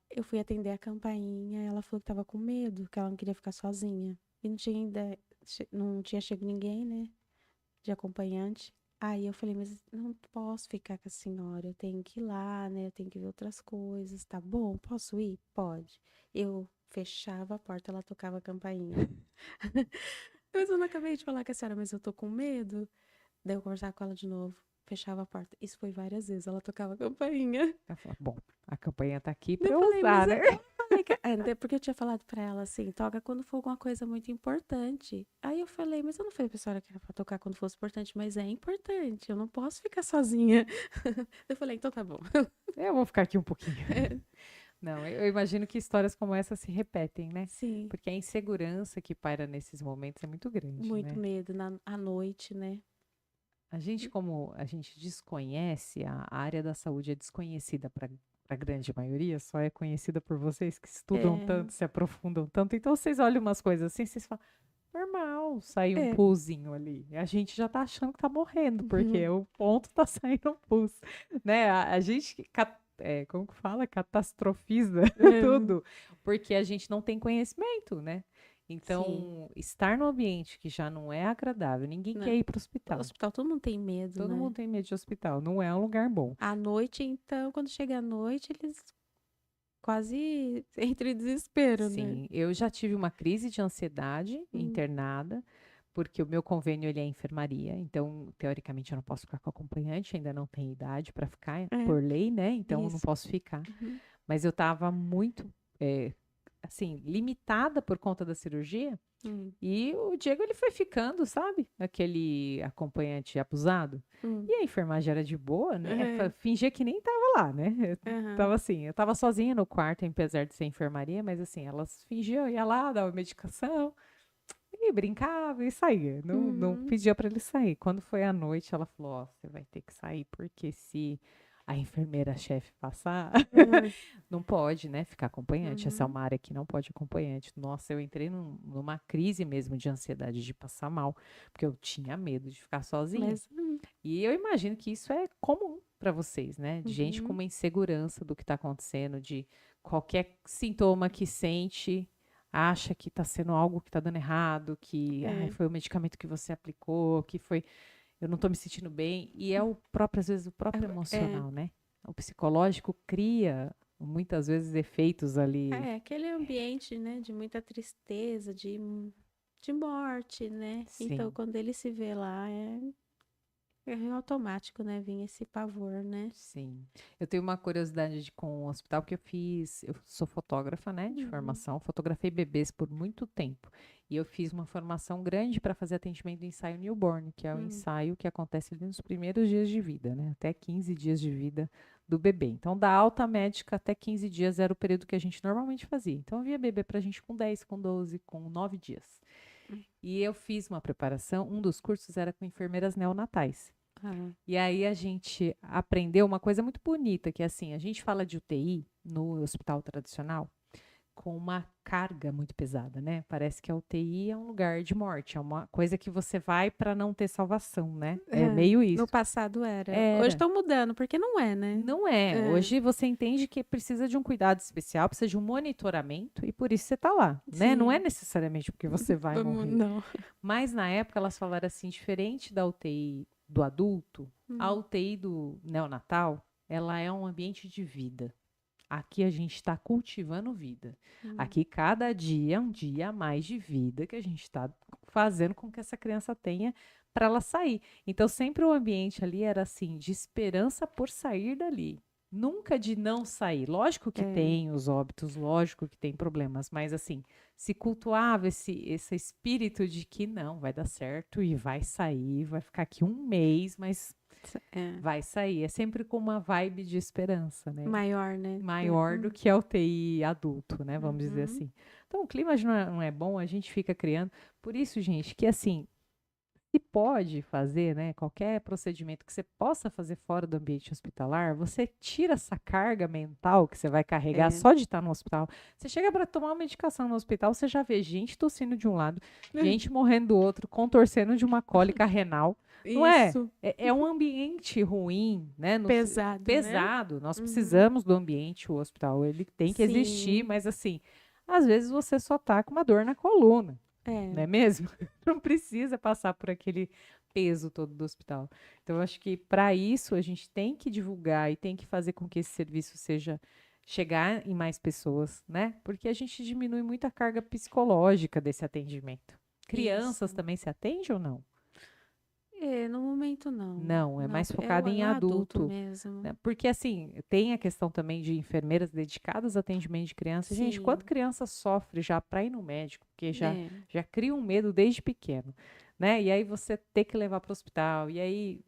Eu fui atender a campainha, ela falou que tava com medo, que ela não queria ficar sozinha. E não tinha ainda, não tinha chegado ninguém, né, de acompanhante. Aí eu falei, mas não posso ficar com a senhora, eu tenho que ir lá, né, eu tenho que ver outras coisas, tá bom? Posso ir? Pode. Eu fechava a porta, ela tocava a campainha. Mas eu não acabei de falar com a senhora, mas eu tô com medo. Daí eu conversar com ela de novo. fechava a porta. Isso foi várias vezes, ela tocava a campainha. Ela fala, bom, a campanha tá aqui Daí pra eu eu falei, usar, mas né? porque eu tinha falado pra ela assim, toca quando for alguma coisa muito importante. Aí eu falei, mas eu não falei pra senhora que era pra tocar quando fosse importante, mas é importante, eu não posso ficar sozinha. Eu falei, então tá bom. Eu vou ficar aqui um pouquinho. Não, eu imagino que histórias como essa se repetem, né? Sim, Porque a insegurança que paira nesses momentos é muito grande, muito né? medo à noite, né? A gente, como a gente desconhece, a área da saúde é desconhecida para a grande maioria, só é conhecida por vocês que estudam É, tanto, se aprofundam tanto. Então vocês olham umas coisas assim, vocês falam, normal, sair um é. pulzinho ali. A gente já tá achando que tá morrendo, porque Uhum. o ponto tá saindo um pulso, né? A gente, como que fala? Catastrofiza Uhum. tudo, porque a gente não tem conhecimento, né? Sim, Então, estar no ambiente que já não é agradável, ninguém né? quer ir para o No hospital. hospital todo mundo tem medo, Todo né? mundo tem medo de hospital, não é um lugar bom. À noite, então, quando chega a noite, eles quase entram em desespero, né? Sim, eu já tive uma crise de ansiedade Hum, internada, porque o meu convênio ele é enfermaria, então teoricamente eu não posso ficar com acompanhante, ainda não tenho idade para ficar, é, por lei, né? Então eu não isso. posso ficar. Uhum. Mas eu estava muito, assim, limitada por conta da cirurgia. Hum, E o Diego ele foi ficando, sabe? Aquele acompanhante abusado. hum. E a enfermagem era de boa, né? É, Fingia que nem tava lá, né? Eu aham. tava assim, eu tava sozinha no quarto, apesar de ser enfermaria, mas assim, elas fingiam, ia lá, dava medicação, e brincava e saía. Não, não Uhum. pedia para ele sair. Quando foi à noite, ela falou: Ó, você vai ter que sair, porque se a enfermeira-chefe passar, Uhum. não pode, né, ficar acompanhante. Essa é Uhum. uma área que não pode acompanhante. Nossa, eu entrei numa crise mesmo de ansiedade, de passar mal, porque eu tinha medo de ficar sozinha. Mas, E eu imagino que isso é comum para vocês, né? De gente com uhum. uma insegurança do que está acontecendo, de qualquer sintoma que sente, acha que está sendo algo que está dando errado, que ai, É, foi o medicamento que você aplicou, que foi, eu não estou me sentindo bem. E é o próprio, às vezes, o próprio é, emocional, né? O psicológico cria muitas vezes efeitos ali. aquele ambiente, né, de muita tristeza, de morte, né? Então, Sim. quando ele se vê lá, é automático, né? Vir esse pavor, né? Sim. Eu tenho uma curiosidade com o hospital, porque eu sou fotógrafa, né, de Uhum. formação, fotografei bebês por muito tempo. E eu fiz uma formação grande para fazer atendimento do ensaio newborn, que é o Hum, ensaio que acontece ali nos primeiros dias de vida, né, até 15 dias de vida do bebê. Então, da alta médica até 15 dias era o período que a gente normalmente fazia. Então, eu via bebê para a gente com 10, com 12, com 9 dias. hum. E eu fiz uma preparação, um dos cursos era com enfermeiras neonatais. Ah, E aí a gente aprendeu uma coisa muito bonita, que é assim, a gente fala de UTI no hospital tradicional com uma carga muito pesada, né? Parece que a UTI é um lugar de morte, é uma coisa que você vai para não ter salvação, né? É meio no isso. passado era. Hoje Era. estão mudando, porque não é, né? Não é. É, Hoje você entende que precisa de um cuidado especial, precisa de um monitoramento e por isso você está lá, né? Não é sim. necessariamente porque você vai morrer. Não. Mas na época elas falaram assim, diferente da UTI do adulto, a Hum, UTI do neonatal, ela é um ambiente de vida. Aqui a gente está cultivando vida. hum. Aqui cada dia é um dia a mais de vida que a gente está fazendo com que essa criança tenha para ela sair. Então sempre o ambiente ali era assim de esperança por sair dali. Nunca de não sair. Lógico que É, tem os óbitos, lógico que tem problemas, mas assim, se cultuava esse espírito de que não, vai dar certo e vai sair, vai ficar aqui um mês, mas é. vai sair. É sempre com uma vibe de esperança, né? Maior, né? Maior do que a UTI adulto, né? Vamos dizer Uhum. assim. Então, o clima não é bom, a gente fica criando. Por isso, gente, que assim, se pode fazer, né? Qualquer procedimento que você possa fazer fora do ambiente hospitalar, você tira essa carga mental que você vai carregar É. só de estar no hospital. Você chega para tomar uma medicação no hospital, você já vê gente tossindo de um lado, gente morrendo do outro, contorcendo de uma cólica renal. Não é? Isso. É um ambiente ruim, né? Pesado, né? Pesado. Nós Uhum. precisamos do ambiente, o hospital, ele tem que existir, Sim. mas assim, às vezes você só tá com uma dor na coluna, É. não é mesmo? Não precisa passar por aquele peso todo do hospital. Então, eu acho que para isso a gente tem que divulgar e tem que fazer com que esse serviço seja chegar em mais pessoas, né? Porque a gente diminui muito a carga psicológica desse atendimento. Crianças Isso. também se atende ou não? No momento não. Não, é Não, mais é o, focado é em o adulto adulto, mesmo. né? Porque assim, tem a questão também de enfermeiras dedicadas ao atendimento de criança. Gente, quanto Sim, criança sofre já para ir no médico, porque é, já cria um medo desde pequeno, né? E aí você ter que levar para o hospital, e aí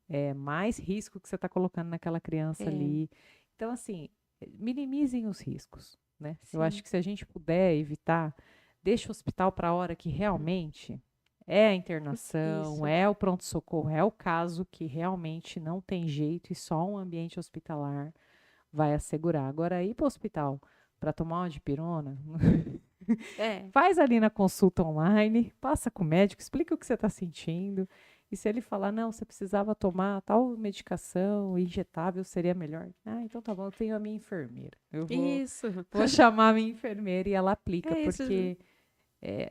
é mais risco que você está colocando naquela criança é, ali. Então, assim, minimizem os riscos, né? Eu acho sim, que se a gente puder evitar, deixa o hospital para a hora que realmente é a internação, isso. é o pronto-socorro, é o caso que realmente não tem jeito e só um ambiente hospitalar vai assegurar. Agora, ir para o hospital para tomar uma dipirona, É, faz ali na consulta online, passa com o médico, explica o que você está sentindo. E se ele falar, não, você precisava tomar tal medicação, injetável seria melhor. Ah, então tá bom, eu tenho a minha enfermeira. isso. Vou chamar a minha enfermeira e ela aplica, É isso. porque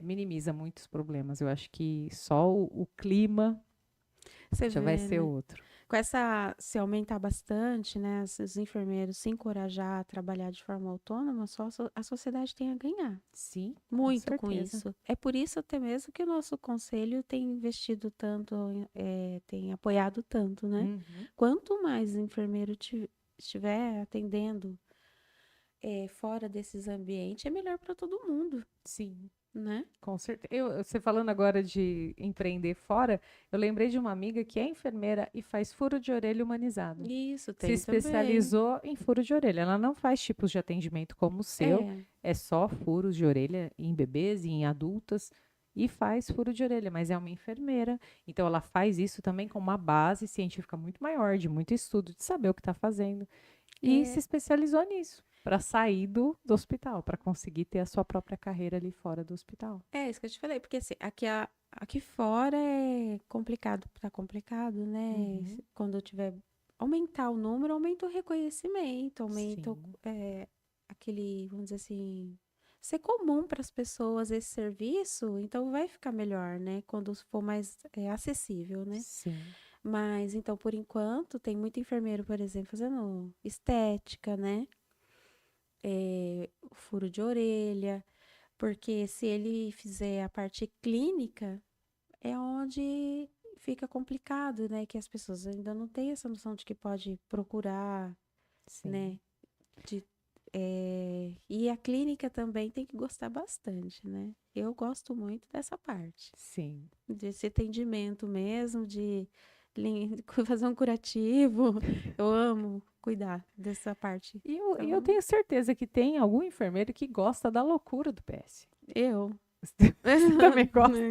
minimiza muitos problemas. Eu acho que só o clima Você já vai vê, ser né? outro. Com essa, se aumentar bastante, né, os enfermeiros se encorajar a trabalhar de forma autônoma, só a sociedade tem a ganhar. Sim, com Muito com certeza. isso. É por isso até mesmo que o nosso conselho tem investido tanto, tem apoiado tanto, né? Uhum. Quanto mais enfermeiro estiver atendendo fora desses ambientes, é melhor para todo mundo, Sim. né? Com certeza. Você falando agora de empreender fora, eu lembrei de uma amiga que é enfermeira e faz furo de orelha humanizado. Isso Se tem também. especializou em furo de orelha. Ela não faz tipos de atendimento como o seu, É, é só furos de orelha em bebês e em adultas e faz furo de orelha, mas é uma enfermeira. Então ela faz isso também com uma base científica muito maior, de muito estudo, de saber o que está fazendo. E se é, especializou nisso, para sair do hospital, para conseguir ter a sua própria carreira ali fora do hospital. é isso que eu te falei, porque assim, aqui fora é complicado, tá complicado, né? Uhum. Quando eu tiver aumentar o número, aumenta o reconhecimento, aumenta Sim, aquele, vamos dizer assim, ser comum para as pessoas esse serviço, então vai ficar melhor, né? Quando for mais acessível, né? sim, Mas então, por enquanto, tem muito enfermeiro, por exemplo, fazendo estética, né? Furo de orelha, porque se ele fizer a parte clínica, é onde fica complicado, né? Que as pessoas ainda não têm essa noção de que pode procurar, sim, né? De, e a clínica também tem que gostar bastante, né? Eu gosto muito dessa parte, sim. desse atendimento mesmo, de fazer um curativo. Eu amo cuidar dessa parte. E eu Então, tenho certeza que tem algum enfermeiro que gosta da loucura do PS. eu. Você também gosta?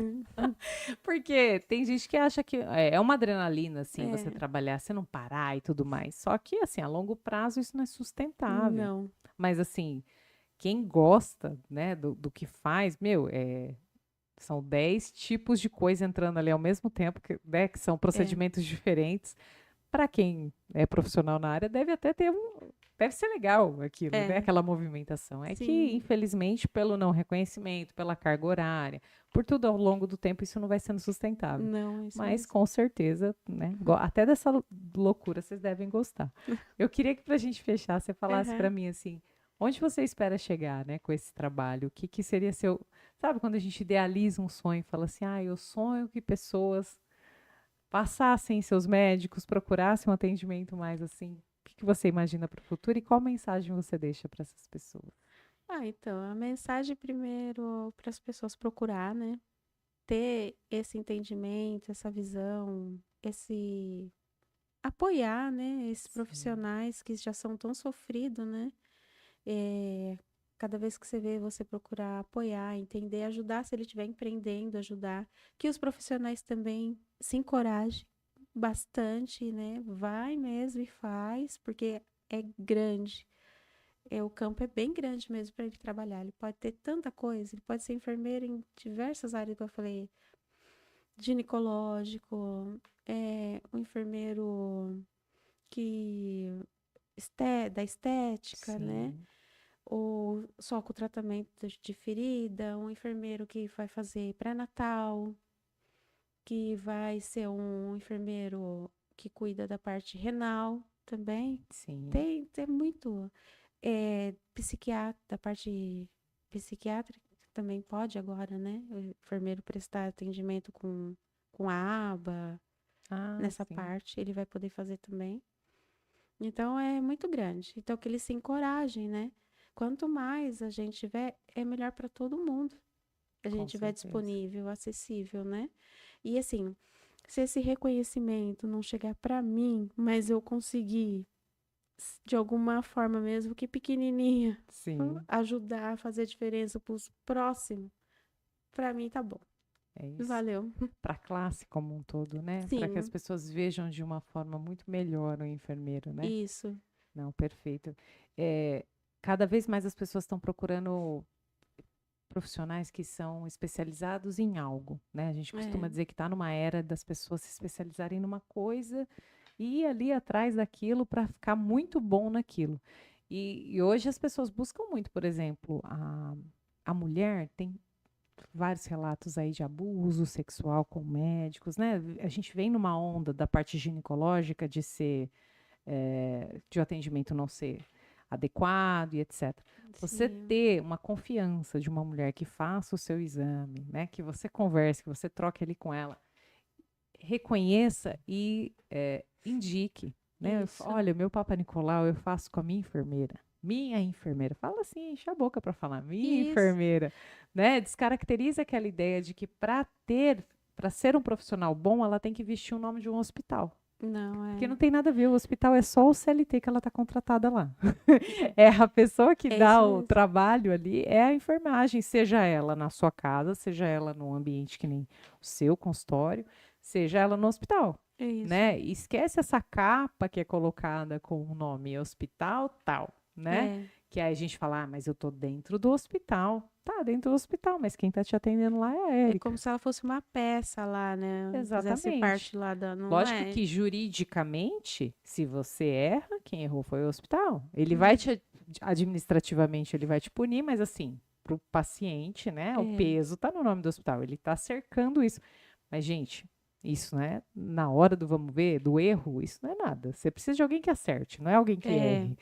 Porque tem gente que acha que é uma adrenalina, assim, você É, trabalhar, você não parar e tudo mais. Só que, assim, a longo prazo isso não é sustentável. não. Mas, assim, quem gosta, né, do que faz, meu, são 10 tipos de coisa entrando ali ao mesmo tempo, né, que são É, procedimentos diferentes. Para quem é profissional na área, deve até ter um. Deve ser legal aquilo, né? é, Aquela movimentação. É que, sim. infelizmente, pelo não reconhecimento, pela carga horária, por tudo ao longo do tempo, isso não vai sendo sustentável. Não, é isso Mas, mesmo. com certeza, né? Até dessa loucura vocês devem gostar. Eu queria que, para a gente fechar, você falasse para Aham. mim assim: onde você espera chegar, né, com esse trabalho? O que, que seria seu. Sabe quando a gente idealiza um sonho e fala assim: ah, eu sonho que pessoas passassem seus médicos, procurassem um atendimento mais assim. O que que você imagina para o futuro e qual mensagem você deixa para essas pessoas? Então, a mensagem primeiro para as pessoas procurar, né? Ter esse entendimento, essa visão, esse apoiar, né? Esses Sim, profissionais que já são tão sofridos, né? É, cada vez que você vê, você procurar apoiar, entender, ajudar se ele estiver empreendendo, ajudar. Que os profissionais também se encorajem bastante, né? Vai mesmo e faz, porque é grande. O campo é bem grande mesmo para ele trabalhar. Ele pode ter tanta coisa, ele pode ser enfermeiro em diversas áreas, que eu falei, ginecológico, um enfermeiro que da estética, né? sim, Ou só com tratamento de ferida, um enfermeiro que vai fazer pré-natal, que vai ser um enfermeiro que cuida da parte renal também. sim, Tem muito. Psiquiatra, da parte psiquiátrica também pode agora, né? O enfermeiro prestar atendimento com a aba. Ah, nessa sim. parte, ele vai poder fazer também. Então é muito grande. Então que eles se encorajem, né? Quanto mais a gente tiver, é melhor para todo mundo. A Com gente tiver certeza. disponível, acessível, né? E assim, se esse reconhecimento não chegar para mim, mas eu conseguir de alguma forma mesmo que pequenininha Sim, ajudar a fazer diferença para os próximos, para mim tá bom. é isso. Valeu. Para a classe como um todo, né? Para que as Sim, pessoas vejam de uma forma muito melhor o enfermeiro, né? isso. Não, perfeito. É, cada vez mais as pessoas estão procurando profissionais que são especializados em algo, né? A gente costuma É, dizer que está numa era das pessoas se especializarem numa coisa e ir ali atrás daquilo para ficar muito bom naquilo. E hoje as pessoas buscam muito, por exemplo, a mulher tem vários relatos aí de abuso sexual com médicos, né? A gente vem numa onda da parte ginecológica de ser, de o atendimento não ser adequado e etc. Você sim. ter uma confiança de uma mulher que faça o seu exame, né? Que você converse, que você troque ali com ela, reconheça e indique, né? Isso. Olha, meu Papa Nicolau eu faço com a minha enfermeira. Minha enfermeira. Fala assim, enche a boca para falar. Minha Isso. enfermeira, né? Descaracteriza aquela ideia de que para ser um profissional bom, ela tem que vestir o nome de um hospital. Não Porque não é. tem nada a ver, o hospital é só o CLT que ela está contratada lá. É a pessoa que É dá isso o mesmo. trabalho ali, é a enfermagem, seja ela na sua casa, seja ela num ambiente que nem o seu consultório, seja ela no hospital, É isso. né? E esquece essa capa que é colocada com o nome hospital tal, né? É. Que aí a gente fala, ah, mas eu tô dentro do hospital. Tá, dentro do hospital, mas quem tá te atendendo lá é a É Érica. como se ela fosse uma peça lá, né? Fizesse Exatamente. parte lá da. Não Lógico é? que juridicamente, se você erra, quem errou foi o hospital. Ele vai Hum. te, administrativamente, ele vai te punir, mas assim, para o paciente, né, o É. peso está no nome do hospital, ele está cercando isso. Mas, gente, isso, né, na hora do vamos ver, do erro, isso não é nada. Você precisa de alguém que acerte, não é alguém que É. erre.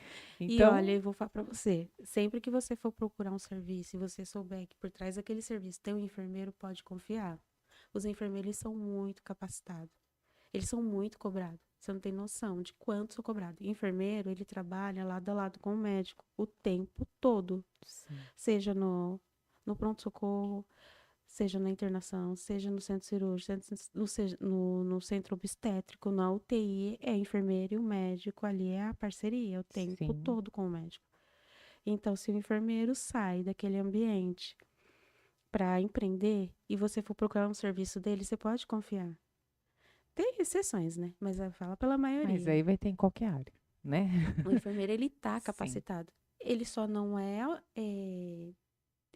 E olha, Então, eu vou falar pra você, sempre que você for procurar um serviço e você souber que por trás daquele serviço tem um enfermeiro, pode confiar. Os enfermeiros eles são muito capacitados. Eles são muito cobrados. Você não tem noção de quanto são cobrados. Enfermeiro, ele trabalha lado a lado com o médico o tempo todo, sim, seja no pronto-socorro, seja na internação, seja no centro cirúrgico, no centro obstétrico, na UTI, é enfermeiro e o médico ali é a parceria o tempo sim, todo com o médico. Então, se o enfermeiro sai daquele ambiente para empreender e você for procurar um serviço dele, você pode confiar. Tem exceções, né? Mas fala pela mas maioria. aí vai ter em qualquer área, né? O enfermeiro, ele tá Sim, capacitado. Ele só não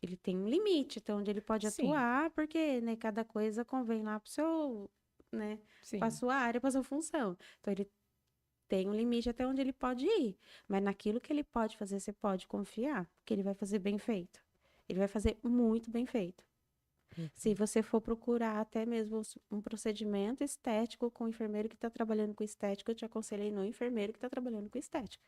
ele tem um limite até onde ele pode sim, atuar, porque, né, cada coisa convém lá pro seu, né, pra sim, sua área, pra sua função. Então, ele tem um limite até onde ele pode ir. Mas naquilo que ele pode fazer, você pode confiar, que ele vai fazer bem feito. Ele vai fazer muito bem feito. Se perfeito. você for procurar até mesmo um procedimento estético com o enfermeiro que está trabalhando com estética, eu te aconselhei no enfermeiro que está trabalhando com estética,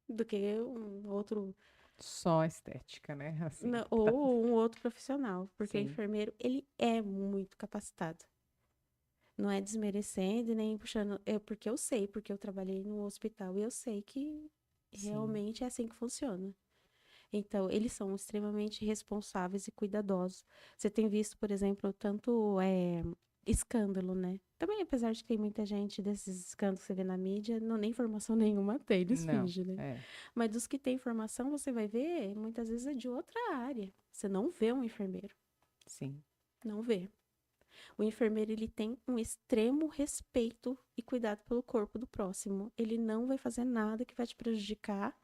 do que um outro, Só estética, né? Assim, tá, ou um outro profissional, porque o sim, enfermeiro, ele é muito capacitado. Não é desmerecendo e nem puxando, porque eu sei, porque eu trabalhei no hospital e eu sei que sim. realmente é assim que funciona. Então, eles são extremamente responsáveis e cuidadosos. Você tem visto, por exemplo, tanto escândalo, né? Também, apesar de que tem muita gente desses escândalos que você vê na mídia, não nem informação nenhuma tem, eles Não, fingem, né? é, Mas dos que têm informação, você vai ver, muitas vezes é de outra área. Você não vê um enfermeiro, sim, não vê. O enfermeiro, ele tem um extremo respeito e cuidado pelo corpo do próximo. Ele não vai fazer nada que vai te prejudicar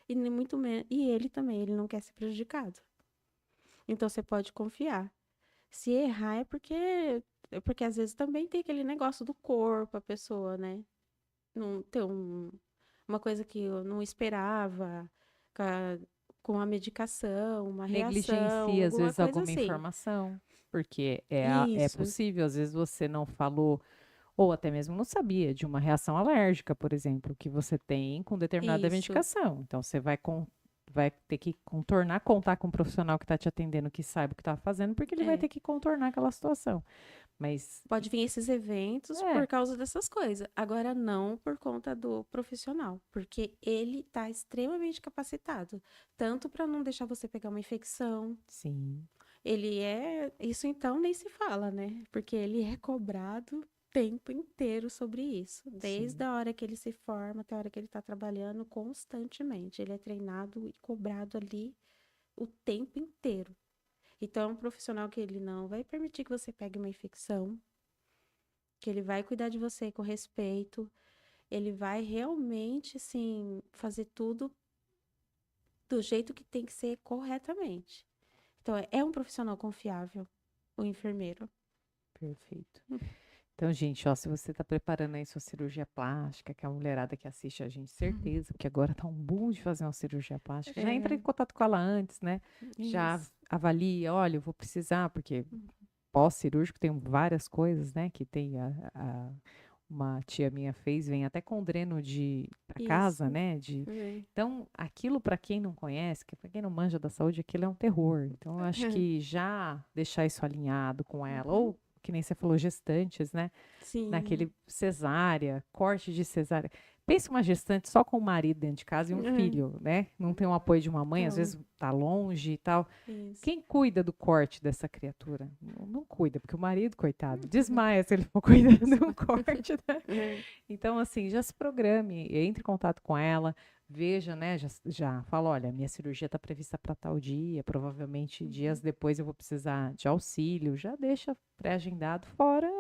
e nem muito menos, e ele também, ele não quer ser prejudicado. Então você pode confiar. Se errar é porque às vezes também tem aquele negócio do corpo, a pessoa, né? Não tem uma coisa que eu não esperava, com com a medicação, uma reação, negligencia às alguma vezes coisa alguma assim. informação, porque é Isso, possível, às vezes você não falou, ou até mesmo não sabia de uma reação alérgica, por exemplo, que você tem com determinada isso. medicação. Então você vai ter que contar com um profissional que está te atendendo que saiba o que está fazendo, porque ele vai É, ter que contornar aquela situação. Mas, Pode vir esses eventos por causa dessas coisas. Agora, não por conta do profissional, porque ele está extremamente capacitado, tanto para não deixar você pegar uma infecção. sim, Ele é. Isso então nem se fala, né? Porque ele é cobrado o tempo inteiro sobre isso. Desde sim, a hora que ele se forma até a hora que ele está trabalhando constantemente. Ele é treinado e cobrado ali o tempo inteiro. Então, é um profissional que ele não vai permitir que você pegue uma infecção, que ele vai cuidar de você com respeito, ele vai realmente, assim, fazer tudo do jeito que tem que ser corretamente. Então, é um profissional confiável, o enfermeiro. perfeito. Então, gente, ó, se você está preparando aí sua cirurgia plástica, que é a mulherada que assiste a gente, certeza, porque agora tá um boom de fazer uma cirurgia plástica. Já entra em É, contato com ela antes, né? Já isso. avalia, olha, eu vou precisar, porque pós-cirúrgico tem várias coisas, né? Que tem uma tia minha fez, vem até com dreno de para casa, Isso. né? Então, aquilo para quem não conhece, para quem não manja da saúde, aquilo é um terror. Então, eu acho que já deixar isso alinhado com ela, Uhum. ou que nem você falou, gestantes, né? Sim. Naquele cesárea, corte de cesárea. Pensa uma gestante só com o marido dentro de casa e um É, filho, né? Não tem o apoio de uma mãe, às então, vezes tá longe e tal. isso. Quem cuida do corte dessa criatura? Não cuida, porque o marido, coitado, desmaia se ele for cuidando do corte, né? É. Então, assim, já se programe, entre em contato com ela, veja, né? Já fala, olha, minha cirurgia está prevista para tal dia, provavelmente dias Uhum. depois eu vou precisar de auxílio, já deixa pré-agendado fora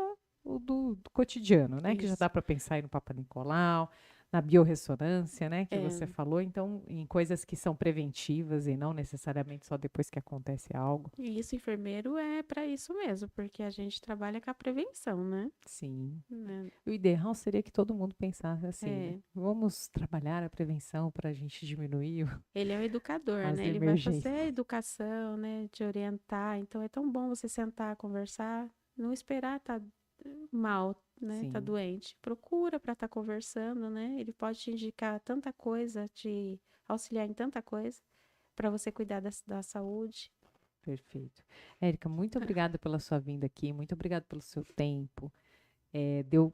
o do cotidiano, né? Que já Isso. dá para pensar aí no Papa Nicolau, na biorressonância, né? Que você É. falou, então, em coisas que são preventivas e não necessariamente só depois que acontece algo. E isso, enfermeiro, é para isso mesmo, porque a gente trabalha com a prevenção, né? Sim. Né? O ideal seria que todo mundo pensasse assim, né? É. Vamos trabalhar a prevenção para a gente diminuir Ele é o educador, as né? Ele vai fazer emergências. a educação, né? Te orientar. Então é tão bom você sentar, conversar, não esperar estar mal, né? Tá Sim, doente. Procura para estar conversando, né? Ele pode te indicar tanta coisa, te auxiliar em tanta coisa para você cuidar da saúde. perfeito. Érica, muito obrigada pela sua vinda aqui, muito obrigada pelo seu tempo. Deu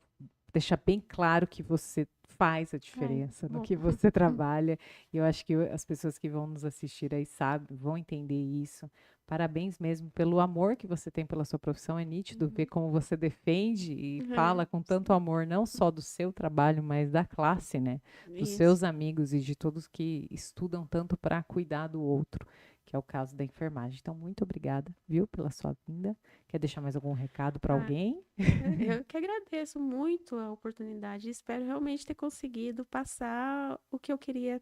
deixar bem claro que você faz a Ai, diferença no bom. que você trabalha. E eu acho que as pessoas que vão nos assistir aí sabem, vão entender isso. Parabéns mesmo pelo amor que você tem pela sua profissão. É nítido ver Uhum. como você defende e É, fala com tanto sim. amor, não só do seu trabalho, mas da classe, né? Dos Isso. seus amigos e de todos que estudam tanto para cuidar do outro, que é o caso da enfermagem. Então, muito obrigada, viu, pela sua vinda. Quer deixar mais algum recado para Ah, alguém? eu que agradeço muito a oportunidade. Espero realmente ter conseguido passar o que eu queria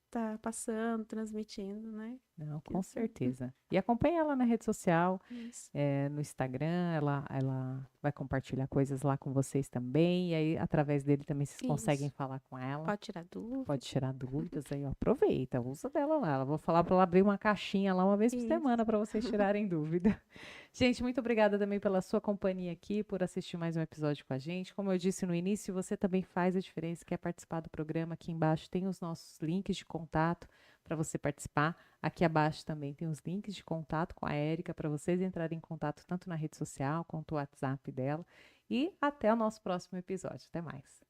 estar passando, transmitindo, né? Não, Que com isso. certeza. E acompanha ela na rede social, Isso. no Instagram, ela vai compartilhar coisas lá com vocês também, e aí através dele também vocês conseguem Isso. falar com ela. Pode tirar Pode dúvida. tirar dúvidas aí, ó, aproveita, usa dela lá. Vou falar para ela abrir uma caixinha lá uma vez por Isso. semana para vocês tirarem dúvida. Gente, muito obrigada também pela sua companhia aqui, por assistir mais um episódio com a gente. Como eu disse no início, você também faz a diferença, quer participar do programa, aqui embaixo tem os nossos links de contato para você participar. Aqui abaixo também tem os links de contato com a Érica para vocês entrarem em contato tanto na rede social quanto o WhatsApp dela. E até o nosso próximo episódio. Até mais.